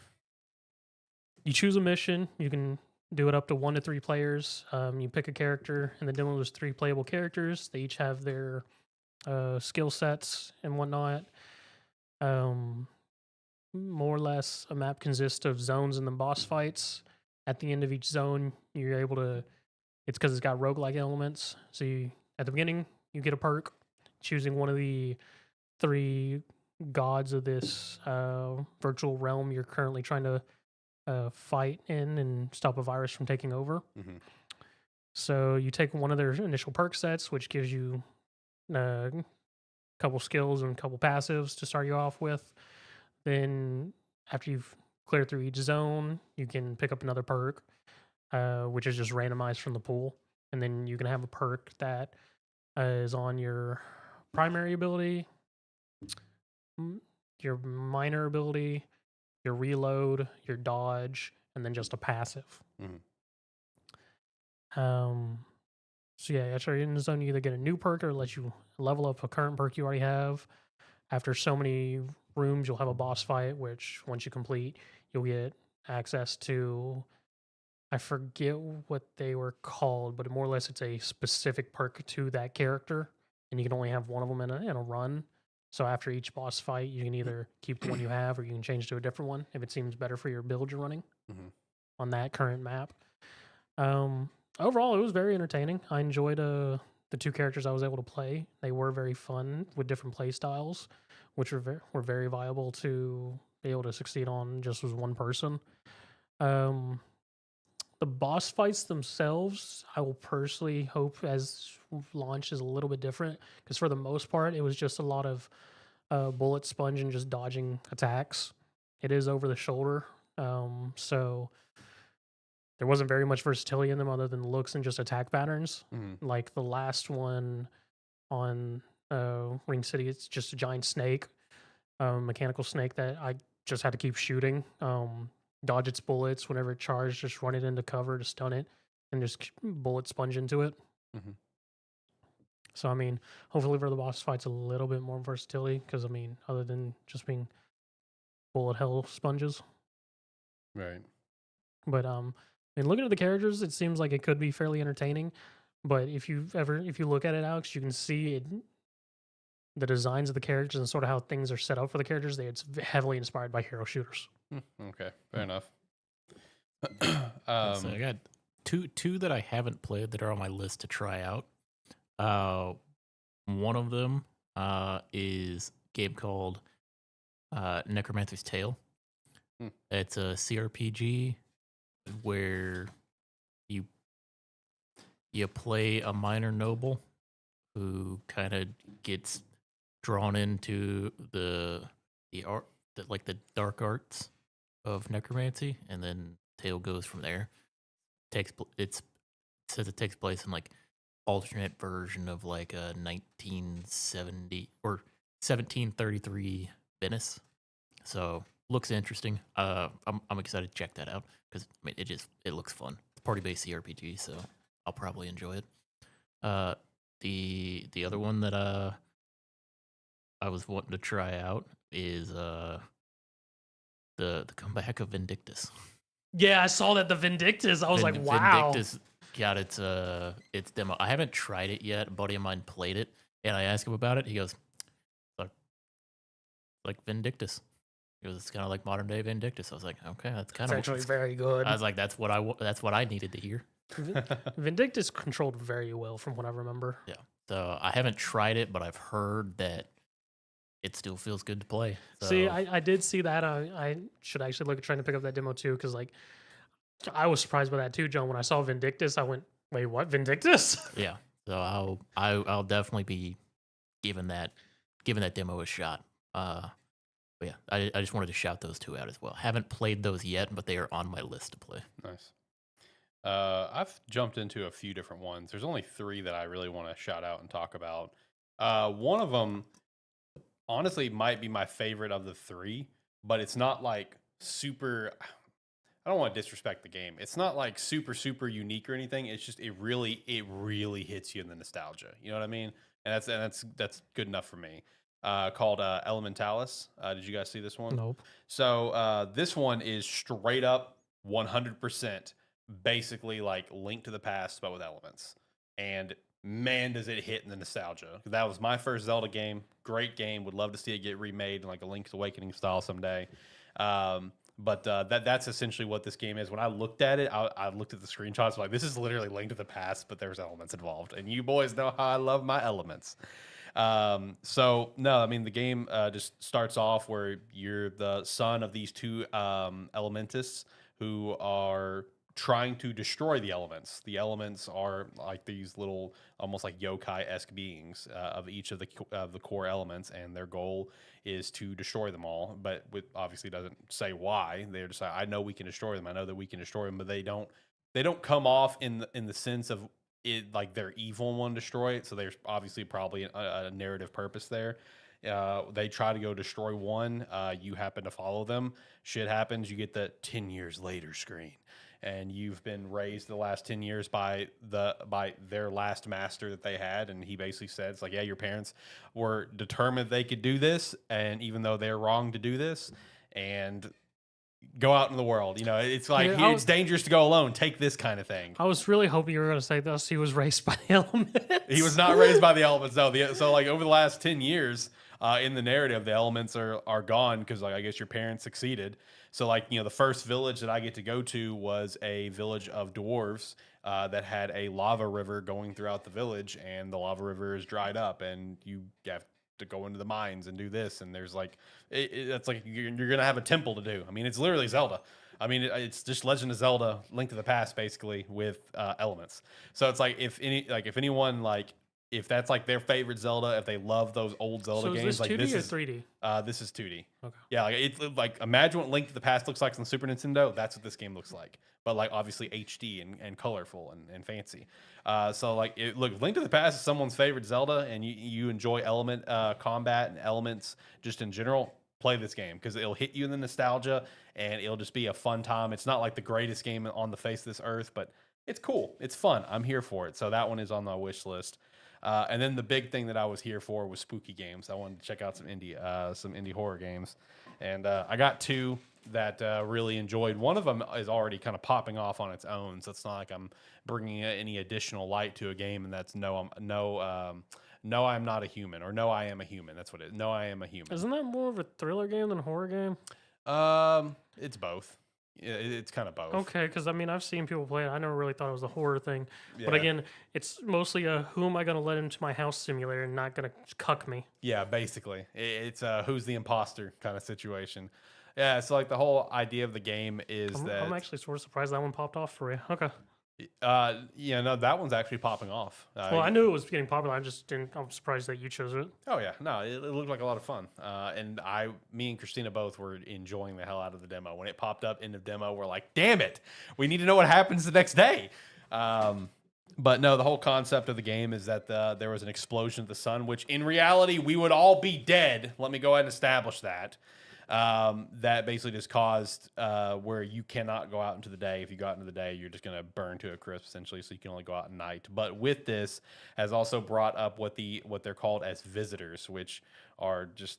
A: you choose a mission, you can do it up to 1 to 3 players. You pick a character, and the demo there's 3 playable characters. They each have their skill sets and whatnot. more or less a map consists of zones and then boss fights. At the end of each zone, you're able to. It's because it's got roguelike elements. So at the beginning, you get a perk, choosing one of the 3 gods of this virtual realm you're currently trying to fight in and stop a virus from taking over.
B: Mhm.
A: So you take one of their initial perk sets, which gives you a couple skills and a couple passives to start you off with. Then after you've cleared through each zone, you can pick up another perk, which is just randomized from the pool. And then you can have a perk that is on your primary ability, your minor ability, your reload, your dodge, and then just a passive.
B: Mhm.
A: So yeah, after you're in the zone, you either get a new perk or let you level up a current perk you already have. After so many rooms, you'll have a boss fight, which once you complete, you'll get access to. I forget what they were called, but more or less it's a specific perk to that character, and you can only have one of them in a run. So after each boss fight, you can either keep the one you have, or you can change to a different one if it seems better for your build you're running
B: Mhm.
A: on that current map. Overall, it was very entertaining. I enjoyed the 2 characters I was able to play. They were very fun with different play styles, which were very viable to be able to succeed on just as one person. Um, the boss fights themselves, I will personally hope as launch is a little bit different because for the most part, it was just a lot of bullet sponge and just dodging attacks. It is over the shoulder, so there wasn't very much versatility in them other than looks and just attack patterns.
B: Mhm.
A: Like the last one on Ring City, it's just a giant snake, mechanical snake that I just had to keep shooting, dodge its bullets whenever it charged, just run it into cover to stun it, and just bullet sponge into it.
B: Mhm.
A: So I mean, hopefully for the boss fights, a little bit more versatility because I mean, other than just being bullet hell sponges.
B: Right.
A: But I mean, looking at the characters, it seems like it could be fairly entertaining. But if you look at it, Alex, you can see it, the designs of the characters and sort of how things are set up for the characters. It's heavily inspired by hero shooters.
B: Okay. Fair enough.
C: So I got two that I haven't played that are on my list to try out. One of them is a game called Necromancer's Tale.
B: Hmm.
C: It's a CRPG where you play a minor noble who kind of gets drawn into the art, the dark arts of necromancy, and then tale goes from there. It says it takes place in like alternate version of like a 1970 or 1733 Venice. So looks interesting. I'm excited to check that out because I mean it looks fun. It's party based CRPG, so I'll probably enjoy it. The other one that I was wanting to try out is the comeback of Vindictus.
A: Yeah, I saw that the Vindictus. I was like, wow.
C: Vindictus got its demo. I haven't tried it yet. A buddy of mine played it, and I asked him about it. He goes, like Vindictus. He goes, it's kind of like modern day Vindictus. I was like, okay, that's kind of
A: actually very good.
C: I was like, that's what I needed to hear.
A: Vindictus controlled very well from what I remember.
C: Yeah. So I haven't tried it, but I've heard that it still feels good to play. So,
A: See, I did see that. I should actually look at trying to pick up that demo too, because like I was surprised by that too, John. When I saw Vindictus, I went, "Wait, what? Vindictus?"
C: yeah. So I'll definitely be giving that demo a shot. But yeah, I just wanted to shout those two out as well. Haven't played those yet, but they are on my list to play.
B: Nice. I've jumped into a few different ones. There's only 3 that I really want to shout out and talk about. One of them, honestly, might be my favorite of the 3, but it's not like super. I don't want to disrespect the game. It's not like super unique or anything. It's just it really hits you in the nostalgia. You know what I mean? And that's good enough for me. Called Elementalis. Did you guys see this one?
A: Nope.
B: So this one is straight up 100% basically like Link to the Past, but with elements. And man, does it hit in the nostalgia. That was my first Zelda game. Great game. Would love to see it get remade in like a Link's Awakening style someday. But that's essentially what this game is. When I looked at it, I looked at the screenshots, like, this is literally Link to the Past, but there's elements involved. And you boys know how I love my elements. So no, I mean, the game just starts off where you're the son of these two elementists who are trying to destroy the elements. The elements are like these little, almost like yokai-esque beings of each of the core elements, and their goal is to destroy them all. But with obviously doesn't say why. They're just like, I know we can destroy them. I know that we can destroy them, but they don't come off in the sense of it like they're evil and want to destroy it. So there's obviously probably a narrative purpose there. They try to go destroy one. You happen to follow them. Shit happens. You get the 10 years later screen, and you've been raised the last 10 years by their last master that they had. And he basically said, it's like, yeah, your parents were determined they could do this, and even though they're wrong to do this, and go out in the world. It's like,
A: Yeah,
B: it's dangerous to go alone. Take this kind of thing.
A: I was really hoping you were going to say this. He was raised by the elements.
B: He was not raised by the elements. No, so like over the last 10 years, in the narrative, the elements are gone because, like, I guess your parents succeeded. So like, the first village that I get to go to was a village of dwarves that had a lava river going throughout the village, and the lava river is dried up, and you have to go into the mines and do this. And there's like, it's like you're gonna have a temple to do. I mean, it's literally Zelda. I mean, it's just Legend of Zelda, Link to the Past, basically, with elements. So it's like, if that's like their favorite Zelda, if they love those old Zelda games,
A: is this
B: like
A: 2D
B: this
A: or
B: is
A: 3D?
B: This is 2D.
A: Okay.
B: Yeah, like it's like, imagine what Link to the Past looks like on the Super Nintendo. That's what this game looks like, but like obviously HD and colorful and fancy. So like, look, Link to the Past is someone's favorite Zelda, and you enjoy element combat and elements just in general. Play this game because it'll hit you in the nostalgia, and it'll just be a fun time. It's not like the greatest game on the face of this earth, but it's cool. It's fun. I'm here for it. So that one is on my wish list. And then the big thing that I was here for was spooky games. I wanted to check out some indie horror games, and I got two that really enjoyed. One of them is already kind of popping off on its own, so it's not like I'm bringing any additional light to a game. And that's No, I'm Not a Human, or No, I Am a Human. That's what it is. No, I Am a Human.
A: Isn't that more of a thriller game than a horror game?
B: It's both. Yeah, it's kind of both.
A: Okay, because I mean, I've seen people play it. I never really thought it was a horror thing.
B: Yeah.
A: But again, it's mostly a who am I going to let into my house simulator and not going to cuck me.
B: Yeah, basically. It's who's the imposter kind of situation. Yeah, so like the whole idea of the game is
A: I'm actually sort of surprised that one popped off for you. Okay.
B: No, that one's actually popping off.
A: Well, I knew it was getting popular. I'm surprised that you chose it.
B: Oh yeah, no, it looked like a lot of fun. And me and Christina both were enjoying the hell out of the demo. When it popped up in the demo, we're like, damn it, we need to know what happens the next day. But no, the whole concept of the game is that there was an explosion of the sun, which in reality we would all be dead. Let me go ahead and establish that. That basically just caused where you cannot go out into the day. If you go out into the day, you're just going to burn to a crisp, essentially, so you can only go out at night. But with this has also brought up what they're called as visitors, which are just,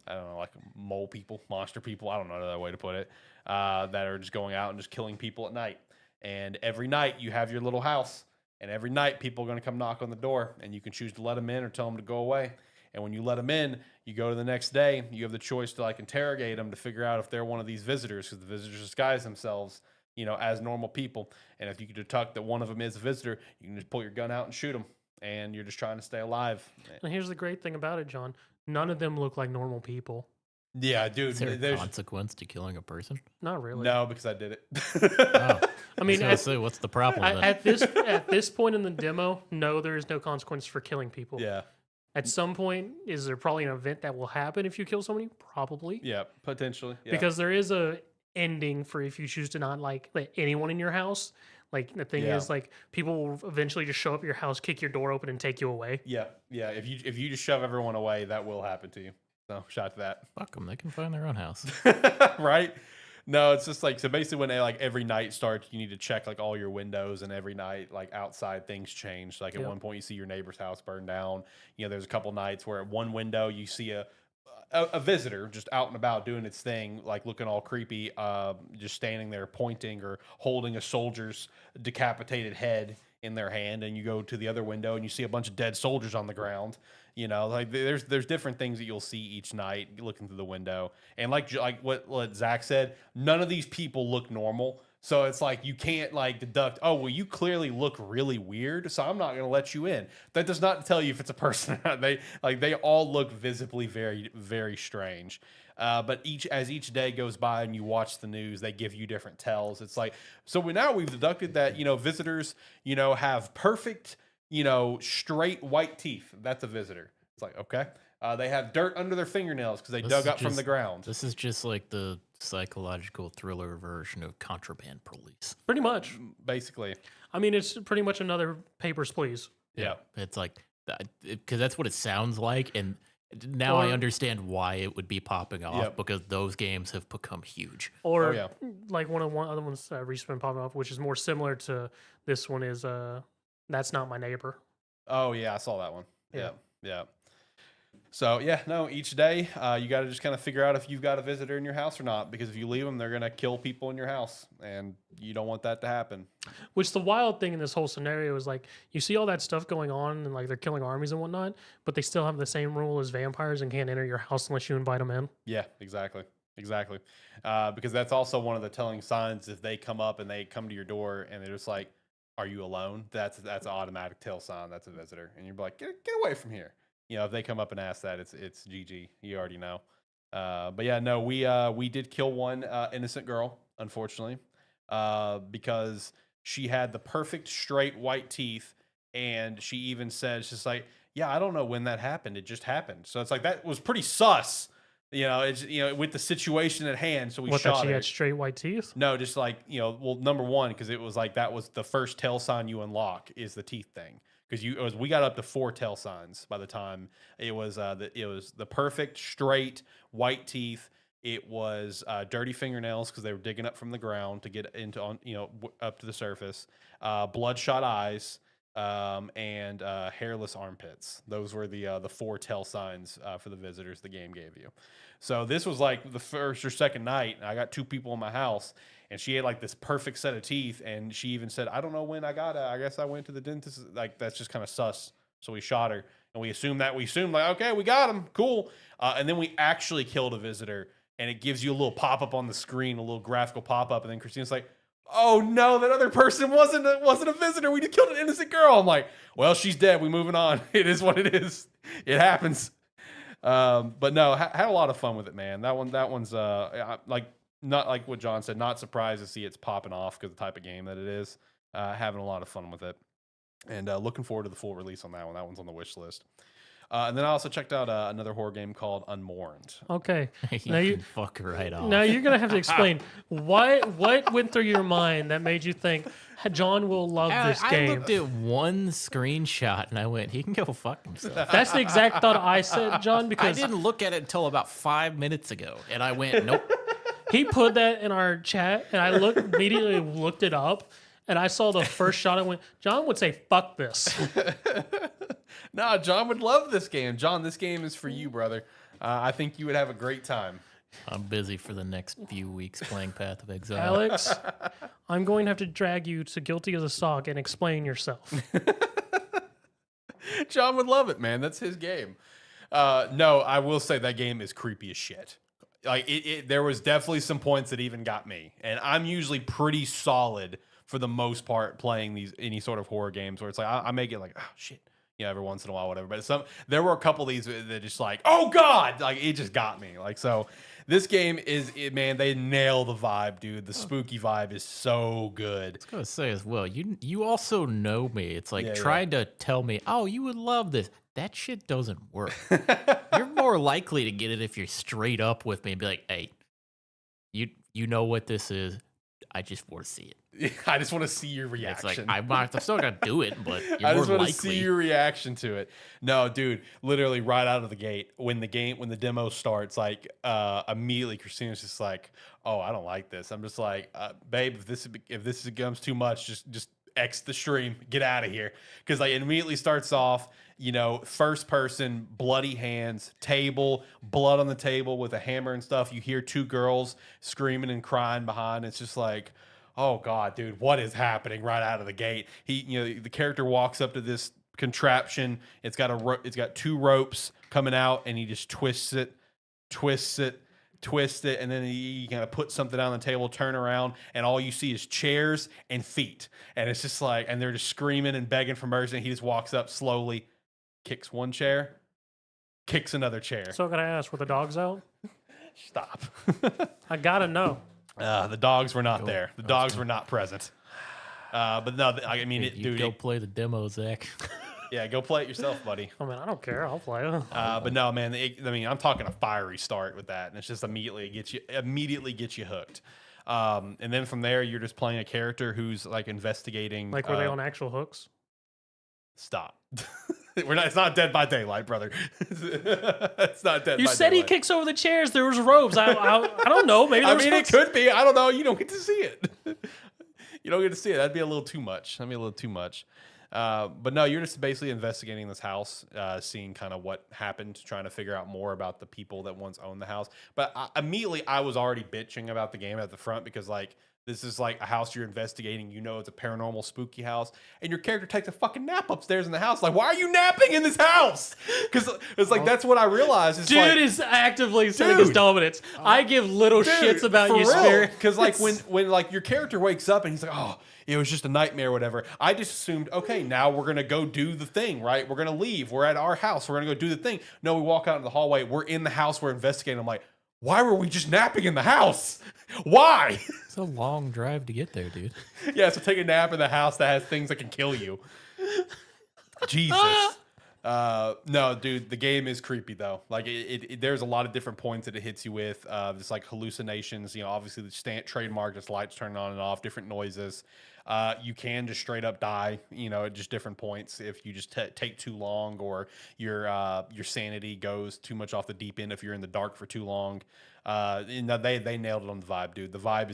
B: I don't know, like mole people, monster people, I don't know another way to put it, that are just going out and just killing people at night. And every night you have your little house, and every night people are going to come knock on the door, and you can choose to let them in or tell them to go away. And when you let them in, you go to the next day, you have the choice to like interrogate them to figure out if they're one of these visitors, because the visitors disguise themselves, as normal people. And if you can detect that one of them is a visitor, you can just pull your gun out and shoot them. And you're just trying to stay alive.
A: And here's the great thing about it, John. None of them look like normal people.
B: Yeah, dude.
C: Is there a consequence to killing a person?
A: Not really.
B: No, because I did it.
C: Oh.
A: I mean,
C: what's the problem?
A: At this point in the demo, no, there is no consequence for killing people.
B: Yeah.
A: At some point, is there probably an event that will happen if you kill somebody? Probably.
B: Yeah, potentially. Yeah.
A: Because there is a ending for if you choose to not like let anyone in your house. Like the thing is, like people will eventually just show up at your house, kick your door open, and take you away.
B: Yeah. If you just shove everyone away, that will happen to you. So shout to that.
C: Fuck them. They can find their own house.
B: Right? No, it's just like, so basically when every night starts, you need to check like all your windows, and every night like outside things change. Like at one point you see your neighbor's house burn down. There's a couple nights where at one window you see a visitor just out and about doing its thing, like looking all creepy, just standing there pointing or holding a soldier's decapitated head in their hand. And you go to the other window and you see a bunch of dead soldiers on the ground. You know, like there's different things that you'll see each night looking through the window. And like what Zach said, none of these people look normal. So it's like you can't like deduct, oh, well, you clearly look really weird, so I'm not going to let you in. That does not tell you if it's a person or not. They all look visibly very, very strange. But as each day goes by and you watch the news, they give you different tells. It's like, so now we've deducted that, visitors, have perfect, straight white teeth. That's a visitor. It's like, okay. They have dirt under their fingernails because they dug up from the ground.
C: This is just like the psychological thriller version of Contraband Police.
A: Pretty much.
B: Basically.
A: I mean, it's pretty much another Papers, Please.
B: Yeah.
C: It's like, because that's what it sounds like. And now I understand why it would be popping off, because those games have become huge.
A: Or like one other ones recently been popping off, which is more similar to this one is That's Not My Neighbor.
B: Oh, yeah. I saw that one. Yeah. So, each day you got to just kind of figure out if you've got a visitor in your house or not, because if you leave them, they're going to kill people in your house, and you don't want that to happen.
A: Which the wild thing in this whole scenario is like, you see all that stuff going on and like they're killing armies and whatnot, but they still have the same rule as vampires and can't enter your house unless you invite them in.
B: Yeah, exactly. Because that's also one of the telling signs. If they come up and they come to your door and they're just like, are you alone? That's an automatic tell sign. That's a visitor. And you're like, get away from here. If they come up and ask that, it's GG. You already know. But yeah, no, we did kill one innocent girl, unfortunately, because she had the perfect straight white teeth, and she even said, she's just like, yeah, I don't know when that happened. It just happened. So it's like, that was pretty sus. It's with the situation at hand. So we shot
A: that she
B: her.
A: had straight white teeth?
B: No, just like well, number one, because it was like that was the first tell sign you unlock is the teeth thing. Because we got up to 4 tell signs by the time it was the perfect straight white teeth. It was dirty fingernails because they were digging up from the ground to get into up to the surface. Bloodshot eyes. And hairless armpits. Those were the 4 tell signs for the visitors the game gave you. So this was like the first or second night. I got 2 people in my house, and she had like this perfect set of teeth. And she even said, "I don't know when I got it. I guess I went to the dentist." Like, that's just kind of sus. So we shot her, and we assumed like, okay, we got him, cool. And then we actually killed a visitor, and it gives you a little pop up on the screen, a little graphical pop up, and then Christina's like, "Oh no, that other person wasn't a visitor. We just killed an innocent girl." I'm like, "Well, she's dead. We moving on. It is what it is. It happens." But no, had a lot of fun with it, man. That one's like, not like what John said. Not surprised to see it's popping off because the type of game that it is. Having a lot of fun with it, and looking forward to the full release on that one. That one's on the wish list. And then I also checked out another horror game called Unmourned.
A: Okay.
C: Now you fuck right off.
A: Now you're gonna have to explain what went through your mind that made you think John will love this game.
C: I looked at one screenshot and I went, he can go fuck himself.
A: That's the exact thought I said, John,
C: I
A: because
C: didn't look at it until about 5 minutes ago, and I went, nope.
A: he put that in our chat, and I immediately looked it up, and I saw the first shot. I went, John would say, "Fuck this."
B: No, John would love this game. John, this game is for you, brother. I think you would have a great time.
C: I'm busy for the next few weeks playing Path of Exile.
A: Alex, I'm going to have to drag you to Guilty as a Sock and explain yourself.
B: John would love it, man. That's his game. No, I will say that game is creepy as shit. Like there was definitely some points that even got me, and I'm usually pretty solid for the most part playing any sort of horror games where it's like I may get like, oh shit, every once in a while, whatever. But there were a couple of these that just like, oh god, like it just got me. Like, so this game man, they nail the vibe, dude. The spooky vibe is so good.
C: I was gonna say as well, you also know me. It's like trying to tell me, oh, you would love this. That shit doesn't work. You're more likely to get it if you're straight up with me and be like, hey, you know what this is. I just want to see it.
B: I just want to see your reaction.
C: It's like, I'm still going to do it, but you're
B: I
C: more
B: just want
C: likely.
B: to see your reaction to it. No, dude, literally right out of the gate, when the demo starts, like immediately Christina's just like, oh, I don't like this. I'm just like, babe, if this becomes too much, just X the stream, get out of here. Because like it immediately starts off, first person, bloody hands, table, blood on the table with a hammer and stuff. You hear 2 girls screaming and crying behind. It's just like, oh god, dude, what is happening right out of the gate? The character walks up to this contraption. It's got it's got 2 ropes coming out, and he just twists it, and then you kind of put something on the table, turn around, and all you see is chairs and feet, and it's just like, and they're just screaming and begging for mercy. And he just walks up slowly, kicks one chair, kicks another chair.
A: So can I ask, were the dogs out?
B: Stop.
A: I gotta know.
B: The dogs were not there. The dogs were not present. But no, I mean,
C: You go play the demo, Zach.
B: Yeah, go play it yourself, buddy.
A: I mean, I don't care. I'll play it.
B: But no, man. I mean, I'm talking a fiery start with that, and it's just immediately gets you hooked. And then from there, you're just playing a character who's like investigating.
A: Like, were they on actual hooks?
B: Stop. It's not Dead by Daylight, brother. It's not Dead.
A: You
B: by
A: said
B: Daylight.
A: he kicks over the chairs. There was ropes. I don't know. Maybe
B: I
A: there was
B: mean,
A: hooks.
B: it could be. I don't know. You don't get to see it. You don't get to see it. That'd be a little too much. But no, you're just basically investigating this house, seeing kind of what happened, trying to figure out more about the people that once owned the house. But immediately, I was already bitching about the game at the front because, like, this is like a house you're investigating. You know it's a paranormal, spooky house, and your character takes a fucking nap upstairs in the house. Like, why are you napping in this house? Because it's like that's what I realized. It's
A: Dude
B: like,
A: is actively saying his dominance. I give little shits about you,
B: real.
A: Spirit.
B: Because like when like your character wakes up and he's like, oh, it was just a nightmare or whatever. I just assumed, okay, now we're gonna go do the thing, right? We're gonna leave. We're at our house. We're gonna go do the thing. No, we walk out in the hallway. We're in the house. We're investigating. I'm like, why were we just napping in the house? Why?
C: It's a long drive to get there, dude.
B: Yeah, so take a nap in the house that has things that can kill you. Jesus. No, dude, the game is creepy though. Like there's a lot of different points that it hits you with. Just like hallucinations. You know, obviously the trademark, just lights turning on and off, different noises. You can just straight up die. You know, at just different points if you just take too long, or your sanity goes too much off the deep end if you're in the dark for too long. They nailed it on the vibe, dude. The vibe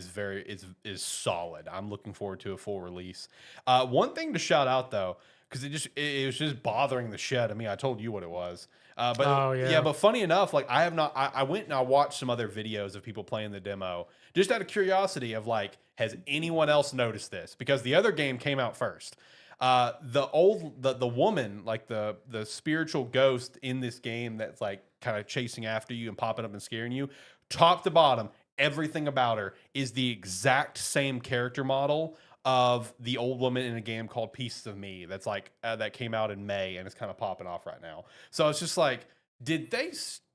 B: is solid. I'm looking forward to a full release. One thing to shout out though, because it was just bothering the shit. I mean, I told you what it was. But funny enough, like I went and I watched some other videos of people playing the demo just out of curiosity of like, has anyone else noticed this? Because the other game came out first. The woman, like the spiritual ghost in this game that's like kind of chasing after you and popping up and scaring you, top to bottom, everything about her is the exact same character model of the old woman in a game called Pieces of Me that's like that came out in May and it's kind of popping off right now. So it's just like, did they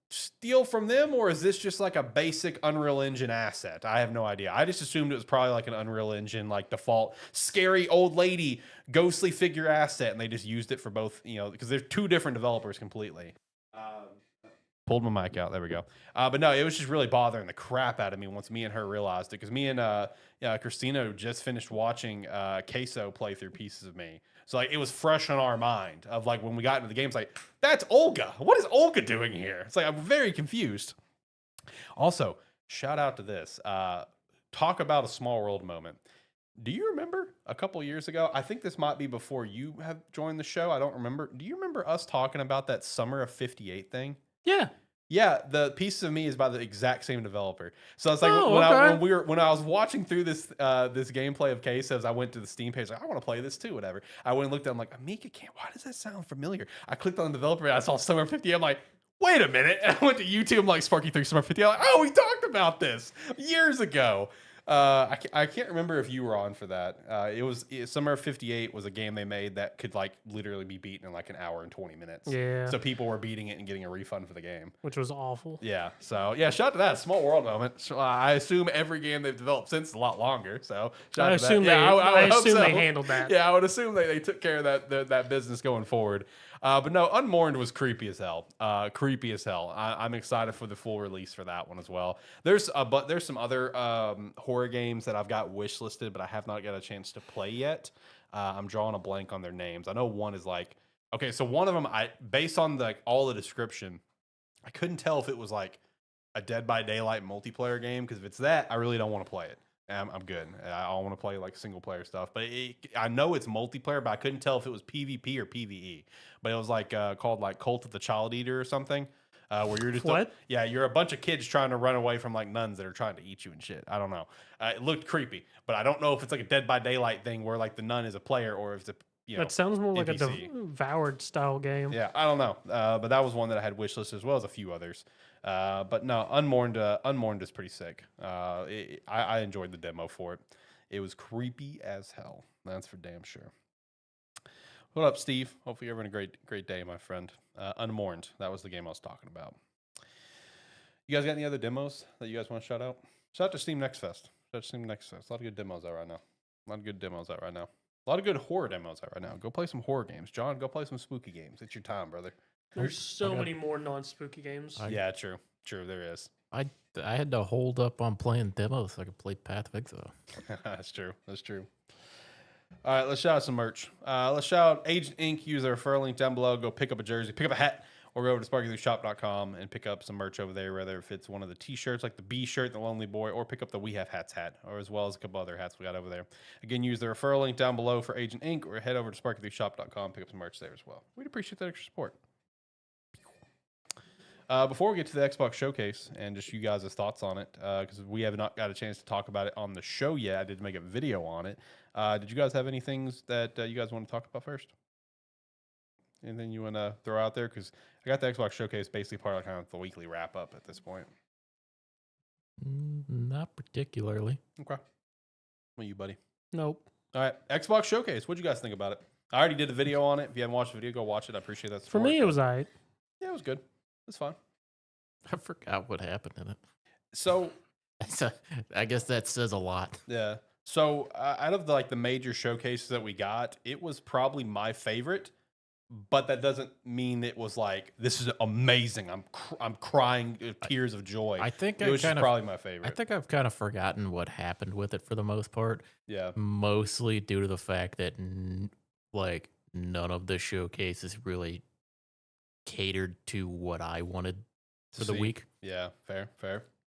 B: steal from them, or is this just like a basic Unreal Engine asset? I have no idea. I just assumed it was probably like an Unreal Engine like default scary old lady ghostly figure asset, and they just used it for both, you know, because they're 2 different developers completely. Pulled my mic out. There we go. But no, it was just really bothering the crap out of me once me and her realized it, because me and Christina just finished watching Queso play through Pieces of Me. So like it was fresh on our mind of like when we got into the game, it's like, that's Olga. What is Olga doing here? It's like, I'm very confused. Also, shout out to this. Talk about a small world moment. Do you remember a couple years ago? I think this might be before you have joined the show. I don't remember. Do you remember us talking about that Summer of '58 thing?
A: Yeah.
B: Yeah, the Pieces of Me is by the exact same developer. So it's like when I was watching through this this gameplay of Quesos, I went to the Steam page like, I want to play this too, whatever. I went and looked at it, I'm like, Amiga can't. Why does that sound familiar? I clicked on the developer and I saw Summer 50. I'm like, wait a minute. And I went to YouTube, I'm like, Sparky3 Summer 50. I'm like, oh, we talked about this years ago. I can't remember if you were on for that. Summer of '58 was a game they made that could like literally be beaten in like an hour and 20 minutes.
A: Yeah.
B: So people were beating it and getting a refund for the game,
A: which was awful.
B: Yeah. So yeah, shout out to that small world moment. So, I assume every game they've developed since is a lot longer. So shout out to that.
A: I assume they handled that.
B: Yeah, I would assume they took care of that business going forward. But no, Unmourned was creepy as hell. I'm excited for the full release for that one as well. There's some other horror games that I've got wish listed, but I have not got a chance to play yet. I'm drawing a blank on their names. I know one is like, okay, so one of them, based on all the description, I couldn't tell if it was like a Dead by Daylight multiplayer game, because if it's that, I really don't want to play it. I'm good. I want to play like single player stuff, but I know it's multiplayer, but I couldn't tell if it was PvP or PvE. But it was like called like Cult of the Child Eater or something, where you're just you're a bunch of kids trying to run away from like nuns that are trying to eat you and shit. I don't know. It looked creepy, but I don't know if it's like a Dead by Daylight thing where like the nun is a player, or if it's
A: That sounds more like a
B: NPC.
A: devoured style game.
B: Yeah, I don't know, but that was one that I had wishlist as well as a few others. But no, Unmourned is pretty sick. I enjoyed the demo for it. It was creepy as hell. That's for damn sure. What up, Steve? Hopefully you're having a great day, my friend. Unmourned. That was the game I was talking about. You guys got any other demos that you guys want to shout out? Shout out to Steam Next Fest. Shout out to Steam Next Fest. A lot of good demos out right now. A lot of good demos out right now. A lot of good horror demos out right now. Go play some horror games. John, go play some spooky games. It's your time, brother.
A: There's so many more non-spooky games.
B: Yeah, true. True, there is.
C: I had to hold up on playing demos so I could play Path of Exile.
B: That's true. That's true. All right, let's shout out some merch. Let's shout out Agent Inc. Use the referral link down below. Go pick up a jersey, pick up a hat, or go over to sparkyshop.com and pick up some merch over there, whether if it's one of the t-shirts like the B shirt, the Lonely Boy, or pick up the We Have Hats hat, or as well as a couple other hats we got over there. Again, use the referral link down below for Agent Inc. or head over to sparkyshop.com, pick up some merch there as well. We'd appreciate that extra support. Before we get to the Xbox Showcase and just you guys' thoughts on it, because we have not got a chance to talk about it on the show yet. I did make a video on it. Did you guys have any things that you guys want to talk about first? Anything you want to throw out there? Because I got the Xbox Showcase basically part of kind of the weekly wrap up at this point.
C: Not particularly.
B: Okay. What you, buddy?
A: Nope.
B: All right. Xbox Showcase. What'd you guys think about it? I already did a video on it. If you haven't watched the video, go watch it. I appreciate that
A: For
B: support.
A: me, it was alright.
B: Yeah, it was good. It's fine.
C: I forgot what happened in it.
B: So,
C: I guess that says a lot.
B: yeah. So, out of the major showcases that we got, it was probably my favorite. But that doesn't mean it was like, this is amazing. I'm crying tears of joy.
C: I think
B: it was just probably my favorite.
C: I think I've kind of forgotten what happened with it for the most part.
B: Yeah.
C: Mostly due to the fact that none of the showcases really catered to what I wanted for the week.
B: Yeah, fair.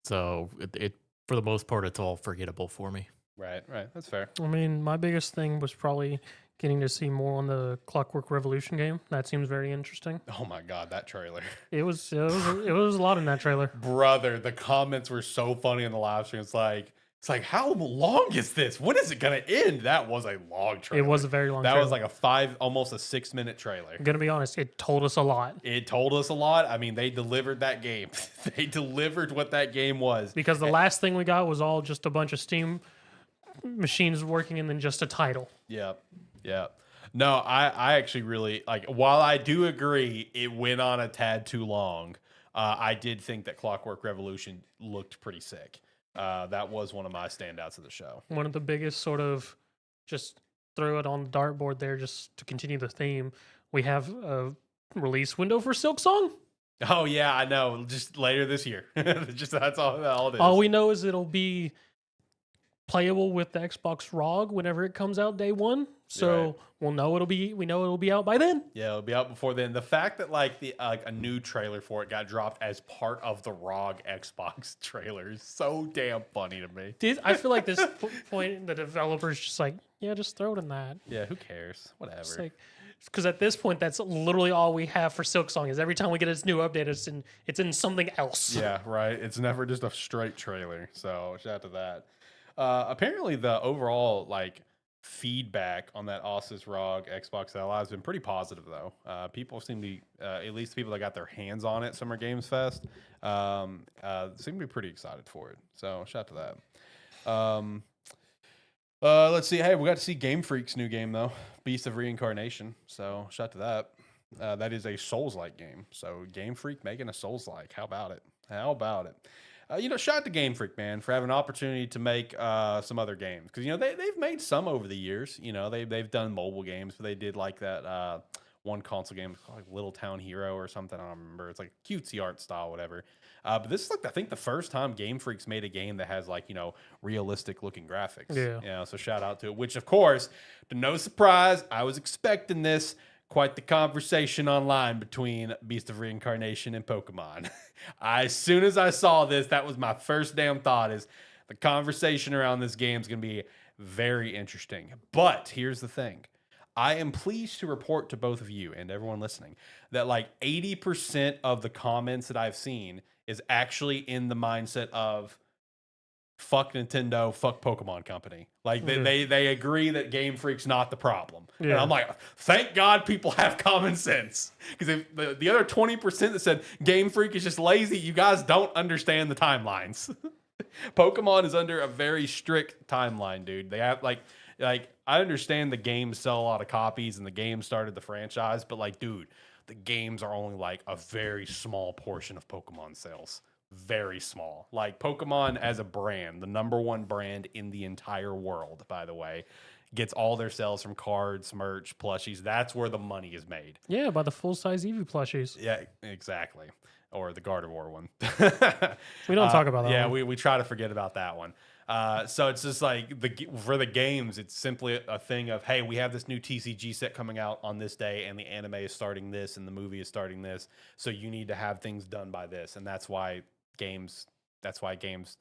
C: So it for the most part, it's all forgettable for me.
B: Right. That's fair.
A: I mean, my biggest thing was probably getting to see more on the Clockwork Revolution game. That seems very interesting.
B: Oh my god, that trailer!
A: It was a lot in that trailer.
B: Brother, the comments were so funny in the live stream. It's like how long is this? When is it gonna end? That was a long trailer.
A: It was a very long.
B: That
A: trailer.
B: was like almost a 6-minute trailer.
A: I'm gonna be honest. It told us a lot.
B: It told us a lot. I mean, they delivered that game. They delivered what that game was.
A: Because the last thing we got was all just a bunch of Steam machines working and then just a title.
B: Yeah. No, I actually really while I do agree it went on a tad too long, I did think that Clockwork Revolution looked pretty sick. That was one of my standouts of the show.
A: One of the biggest sort of just throw it on the dartboard there just to continue the theme. We have a release window for Silksong.
B: Oh yeah, I know. Just later this year. Just that's all it is.
A: All we know is it'll be playable with the Xbox ROG whenever it comes out day one. So
B: Right.
A: we know it'll be out by then.
B: Yeah, it'll be out before then. The fact that a new trailer for it got dropped as part of the ROG Xbox trailer is so damn funny to me.
A: I feel like this point the developers just like, yeah, just throw it in that.
B: Yeah, who cares? Whatever.
A: Because at this point, that's literally all we have for Silksong. Is every time we get its new update, it's in something else.
B: Yeah, right. It's never just a straight trailer. So shout out to that. Apparently, the overall feedback on that Asus ROG Xbox Li has been pretty positive, though. People seem to be, at least people that got their hands on it, Summer Games Fest, seem to be pretty excited for it. So shout out to that. Let's see. Hey, we got to see Game Freak's new game though, Beast of Reincarnation. So shout out to that. That is a Souls-like game. So Game Freak making a Souls-like. How about it? Shout out to Game Freak, man, for having an opportunity to make some other games. Because, they've made some over the years. They've done mobile games, but they did that one console game called Little Town Hero or something. I don't remember. It's like cutesy art style, whatever. But this is I think the first time Game Freak's made a game that has realistic looking graphics.
A: Yeah.
B: So shout out to it, which of course, to no surprise, I was expecting this. Quite the conversation online between Beast of Reincarnation and Pokemon. As soon as I saw this, that was my first damn thought is the conversation around this game is going to be very interesting. But here's the thing. I am pleased to report to both of you and everyone listening that 80% of the comments that I've seen is actually in the mindset of fuck Nintendo, fuck Pokemon Company. They agree that Game Freak's not the problem. And
A: Yeah.
B: I'm like, thank God people have common sense. Because if the other 20% that said Game Freak is just lazy, you guys don't understand the timelines. Pokemon is under a very strict timeline, dude. They have like I understand the games sell a lot of copies and the game started the franchise, but like, dude, the games are only like a very small portion of Pokemon sales. Very small. Like Pokemon as a brand, the #1 brand in the entire world, by the way, gets all their sales from cards, merch, plushies. That's where the money is made.
A: Yeah, by the full-size Eevee plushies.
B: Yeah, exactly. Or the Gardevoir one.
A: We don't talk about that
B: Yeah,
A: one.
B: we try to forget about that one. So it's just like for the games, it's simply a thing of, hey, we have this new TCG set coming out on this day, and the anime is starting this, and the movie is starting this. So you need to have things done by this, and that's why games. That's why things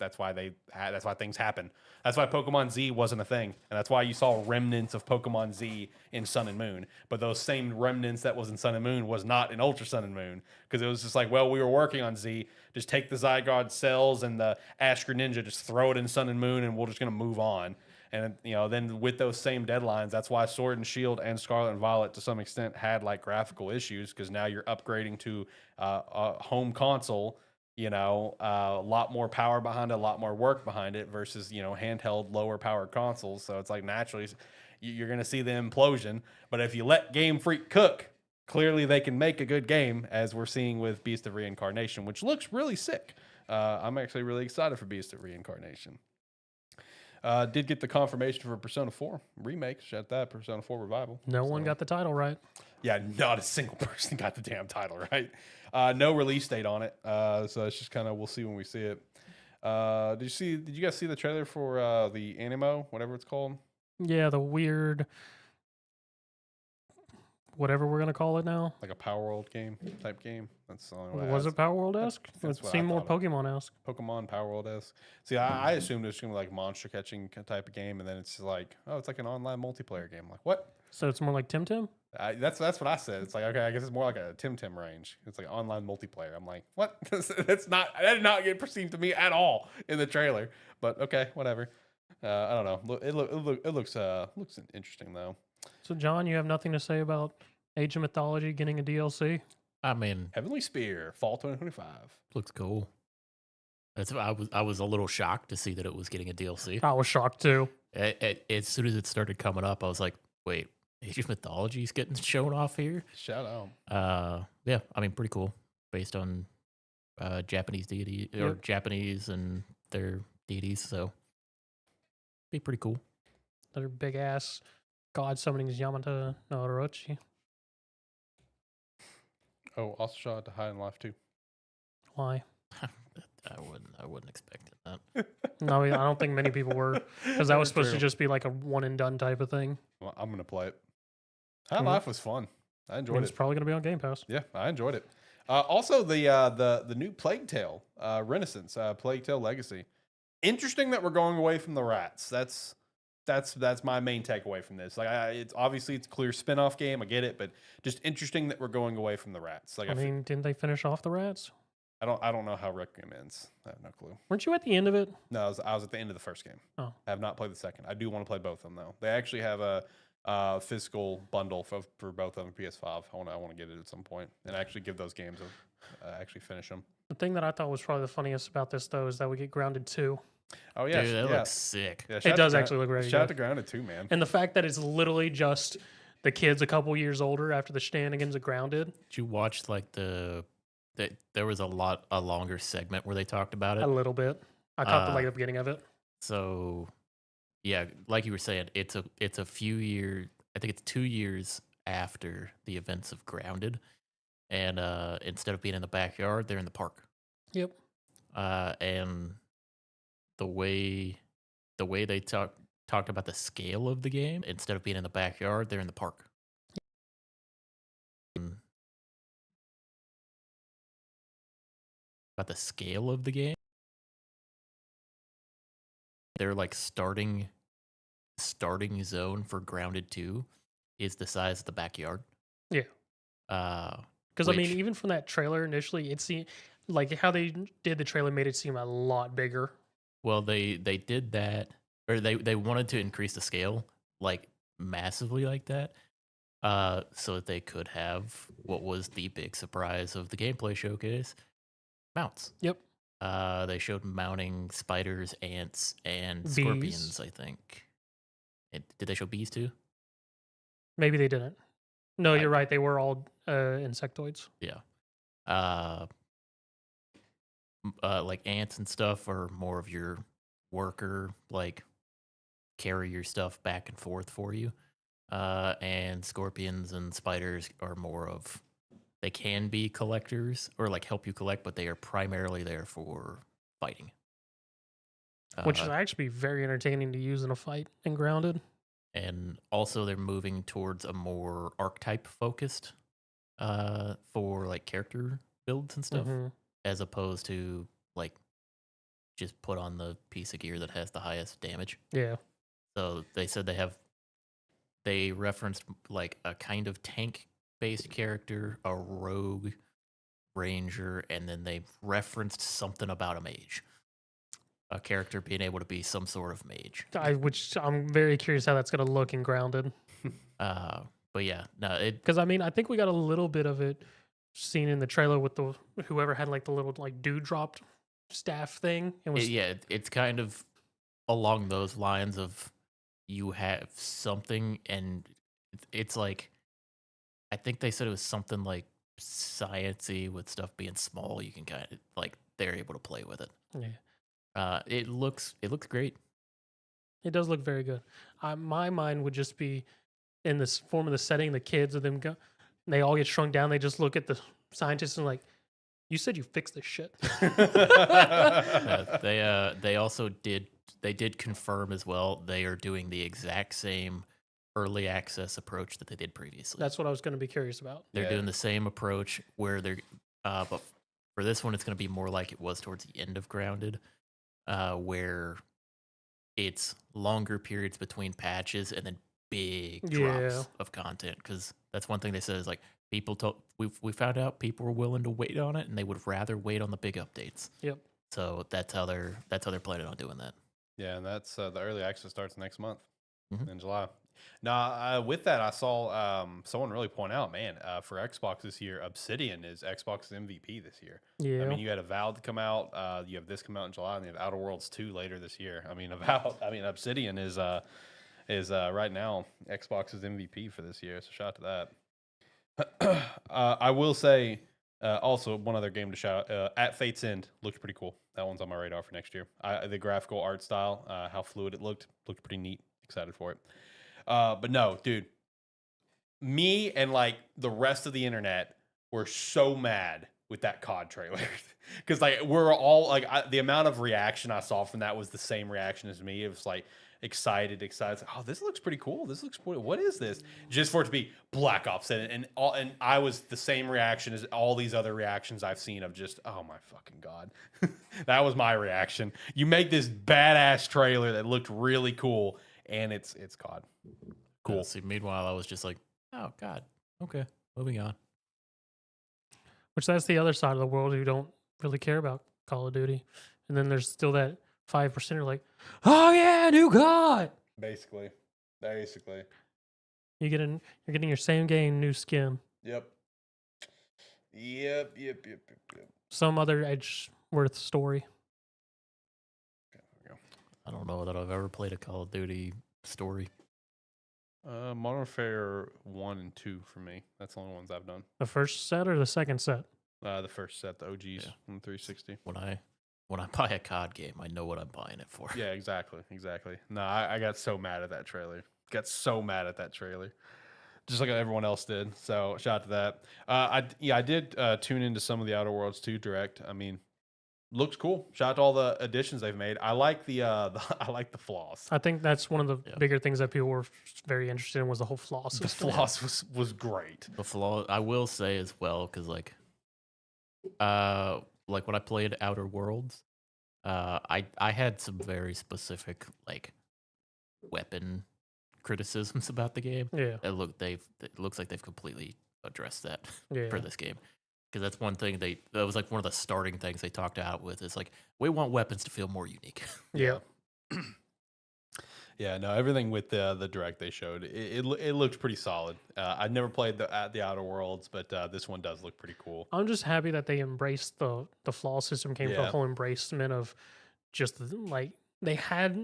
B: happen. That's why Pokemon Z wasn't a thing. And that's why you saw remnants of Pokemon Z in Sun and Moon. But those same remnants that was in Sun and Moon was not in Ultra Sun and Moon. Because it was just like, well, we were working on Z. Just take the Zygarde cells and the Ash Greninja, just throw it in Sun and Moon, and we're just going to move on. And, then with those same deadlines, that's why Sword and Shield and Scarlet and Violet to some extent had like graphical issues. Because now you're upgrading to a home console, a lot more power behind it, a lot more work behind it versus, handheld lower powered consoles. So it's like naturally you're going to see the implosion. But if you let Game Freak cook, clearly they can make a good game, as we're seeing with Beast of Reincarnation, which looks really sick. I'm actually really excited for Beast of Reincarnation. Did get the confirmation for Persona 4 remake. Shout that Persona 4 Revival.
A: No one got the title right.
B: Yeah, not a single person got the damn title right. No release date on it. So it's just kind of, we'll see when we see it. Did you guys see the trailer for the Animo, whatever it's called?
A: Yeah, the weird, whatever we're gonna call it now.
B: Like a Power World game type game. That's the only way.
A: Was it Power World-esque?
B: That's
A: It
B: what I
A: seemed more
B: thought it-
A: Pokemon-esque.
B: Pokemon Power World-esque. See, I assumed it was gonna be like monster catching type of game, and then it's like, oh, it's like an online multiplayer game. Like what?
A: So it's more like Tim.
B: That's what I said. It's like, okay, I guess it's more like a Tim range. It's like online multiplayer. I'm like, what? That did not get perceived to me at all in the trailer. But okay, whatever. I don't know. It looks interesting though.
A: So John, you have nothing to say about Age of Mythology getting a DLC?
C: I mean,
B: Heavenly Spear, fall 2025.
C: looks cool. I was a little shocked to see that it was getting a DLC.
A: I was shocked too.
C: As soon as it started coming up, I was like, wait, Age of Mythology is getting shown off here?
B: Shout out.
C: Yeah, I mean, pretty cool. Based on Japanese deity or
A: Yep.
C: Japanese and their deities, so be pretty cool.
A: Their big ass god summoning Yamata no Orochi.
B: Oh, also shout out to High in Life too.
A: Why?
C: I wouldn't expect that.
A: No, I don't think many people were, because that was supposed to
B: True.
A: just be like a one and done type of thing.
B: Well, I'm gonna play it. High in
A: Mhm.
B: Life was fun. I
A: I
B: enjoyed
A: mean,
B: it.
A: it's probably gonna be on Game Pass.
B: Yeah, I enjoyed it. Also, the new Plague Tale Renaissance, Plague Tale Legacy. Interesting that we're going away from the rats. That's my main takeaway from this. Like, it's obviously it's a clear spin-off game. I get it, but just interesting that we're going away from the rats. Like,
A: I mean, didn't they finish off the rats?
B: I don't know how Requiem ends. I have no clue.
A: Weren't you at the end of it?
B: No, I was at the end of the first game.
A: Oh.
B: I have not played the second. I do want to play both of them though. They actually have a physical bundle for both of them PS5. I want to get it at some point and actually give those games actually finish them.
A: The thing that I thought was probably the funniest about this, though, is that we get Grounded 2.
B: Oh yeah,
C: Dude, that
B: yeah.
C: looks sick.
B: Yeah,
A: It does actually look really
B: Shout out
A: good.
B: to Grounded too, man.
A: And the fact that it's literally just the kids a couple years older after the shenanigans of Grounded.
C: Did you watch like there was a longer segment where they talked about it?
A: A little bit. I caught the beginning of it.
C: So, yeah, like you were saying, it's a few years. I think it's 2 years after the events of Grounded, and instead of being in the backyard, they're in the park.
A: Yep.
C: And the way they talked about the scale of the game, instead of being in the backyard, they're in the park. About the scale of the game, they're like starting zone for Grounded 2 is the size of the backyard.
A: Yeah. Because, I mean,
C: Which-
A: even from that trailer initially, it seemed like how they did the trailer made it seem a lot bigger.
C: Well, they did that, or they wanted to increase the scale. Like massively like that. So that they could have what was the big surprise of the gameplay showcase, mounts.
A: Yep.
C: They showed mounting spiders, ants, and
A: Bees.
C: scorpions, I think. Did they show bees too?
A: Maybe they didn't. No,
C: I-
A: you're right. They were all insectoids.
C: Yeah. Like ants and stuff are more of your worker, like carry your stuff back and forth for you. And scorpions and spiders are more of, they can be collectors or like help you collect, but they are primarily there for fighting.
A: Which is actually very entertaining to use in a fight in Grounded.
C: And also they're moving towards a more archetype focused for like character builds and stuff,
A: Mhm.
C: as opposed to like just put on the piece of gear that has the highest damage.
A: Yeah.
C: So they said they referenced like a kind of tank based character, a rogue, ranger, and then they referenced something about a mage. A character being able to be some sort of mage.
A: Which I'm very curious how that's going to look in Grounded.
C: But yeah, no,
A: Because I mean, I think we got a little bit of it seen in the trailer with the whoever had like the little like dewdropped staff thing.
C: it's kind of along those lines of you have something, and it's like, I think they said it was something like sciencey with stuff being small. You can kind of like they're able to play with it.
A: Yeah.
C: It looks great.
A: It does look very good. My mind would just be in this form of the setting. The kids of them go, they all get shrunk down. They just look at the scientists and like, you said you fixed this shit.
C: They also did confirm as well. They are doing the exact same early access approach that they did previously.
A: That's what I was going to be curious about.
C: They're doing the same approach where they're, but for this one, it's going to be more like it was towards the end of Grounded, where it's longer periods between patches and then big drops of content. Because that's one thing they said is like we found out people were willing to wait on it, and they would rather wait on the big updates.
A: Yep.
C: So that's how they're planning on doing that.
B: Yeah, and that's the early access starts next month in July. Now, with that, I saw someone really point out, man, for Xbox this year, Obsidian is Xbox's MVP this year.
A: Yeah.
B: I mean, you had Avowed come out, you have this come out in July, and you have Outer Worlds 2 later this year. I mean, Obsidian is right now Xbox's MVP for this year. So shout out to that. I will say also one other game to shout out, At Fate's End looked pretty cool. That one's on my radar for next year. The graphical art style, how fluid it looked pretty neat. Excited for it. But no, dude, me and like the rest of the internet were so mad with that COD trailer because like we're all like the amount of reaction I saw from that was the same reaction as me. It was like excited. It's like, oh, this looks pretty cool. This looks cool. What is this? Just for it to be Black Ops and I was the same reaction as all these other reactions I've seen of just, oh my fucking God. That was my reaction. You make this badass trailer that looked really cool and it's COD. Cool.
C: See, meanwhile, I was just like, oh God, okay, moving on.
A: Which that's the other side of the world who don't really care about Call of Duty. And then there's still that 5% are like, oh yeah, new COD.
B: Basically.
A: You're getting your same game, new skin.
B: Yep.
A: Some other Edgeworth story.
C: I don't know that I've ever played a Call of Duty story.
B: Modern Warfare 1 and 2 for me. That's the only ones I've done.
A: The first set or the second set?
B: The first set, the OGs on 360.
C: When I buy a COD game, I know what I'm buying it for.
B: Yeah, exactly. No, I got so mad at that trailer. Just like everyone else did. So shout out to that. I did tune into some of the Outer Worlds 2 direct. I mean, looks cool. Shout out to all the additions they've made. I like the I like the floss.
A: I think that's one of the bigger things that people were very interested in was the whole floss.
B: The floss was great.
C: The flaw, I will say as well, because like when I played Outer Worlds, I had some very specific like weapon criticisms about the game.
A: Yeah,
C: it looks like they've completely addressed that
A: yeah.
C: for this game. Because that's one thing that was like one of the starting things they talked out with is like, we want weapons to feel more unique.
A: Yeah.
B: Yeah, no, everything with the direct they showed, it looked pretty solid. I'd never played the Outer Worlds, but this one does look pretty cool.
A: I'm just happy that they embraced the flaw system, came to a
B: Yeah.
A: whole embracement of just like they had.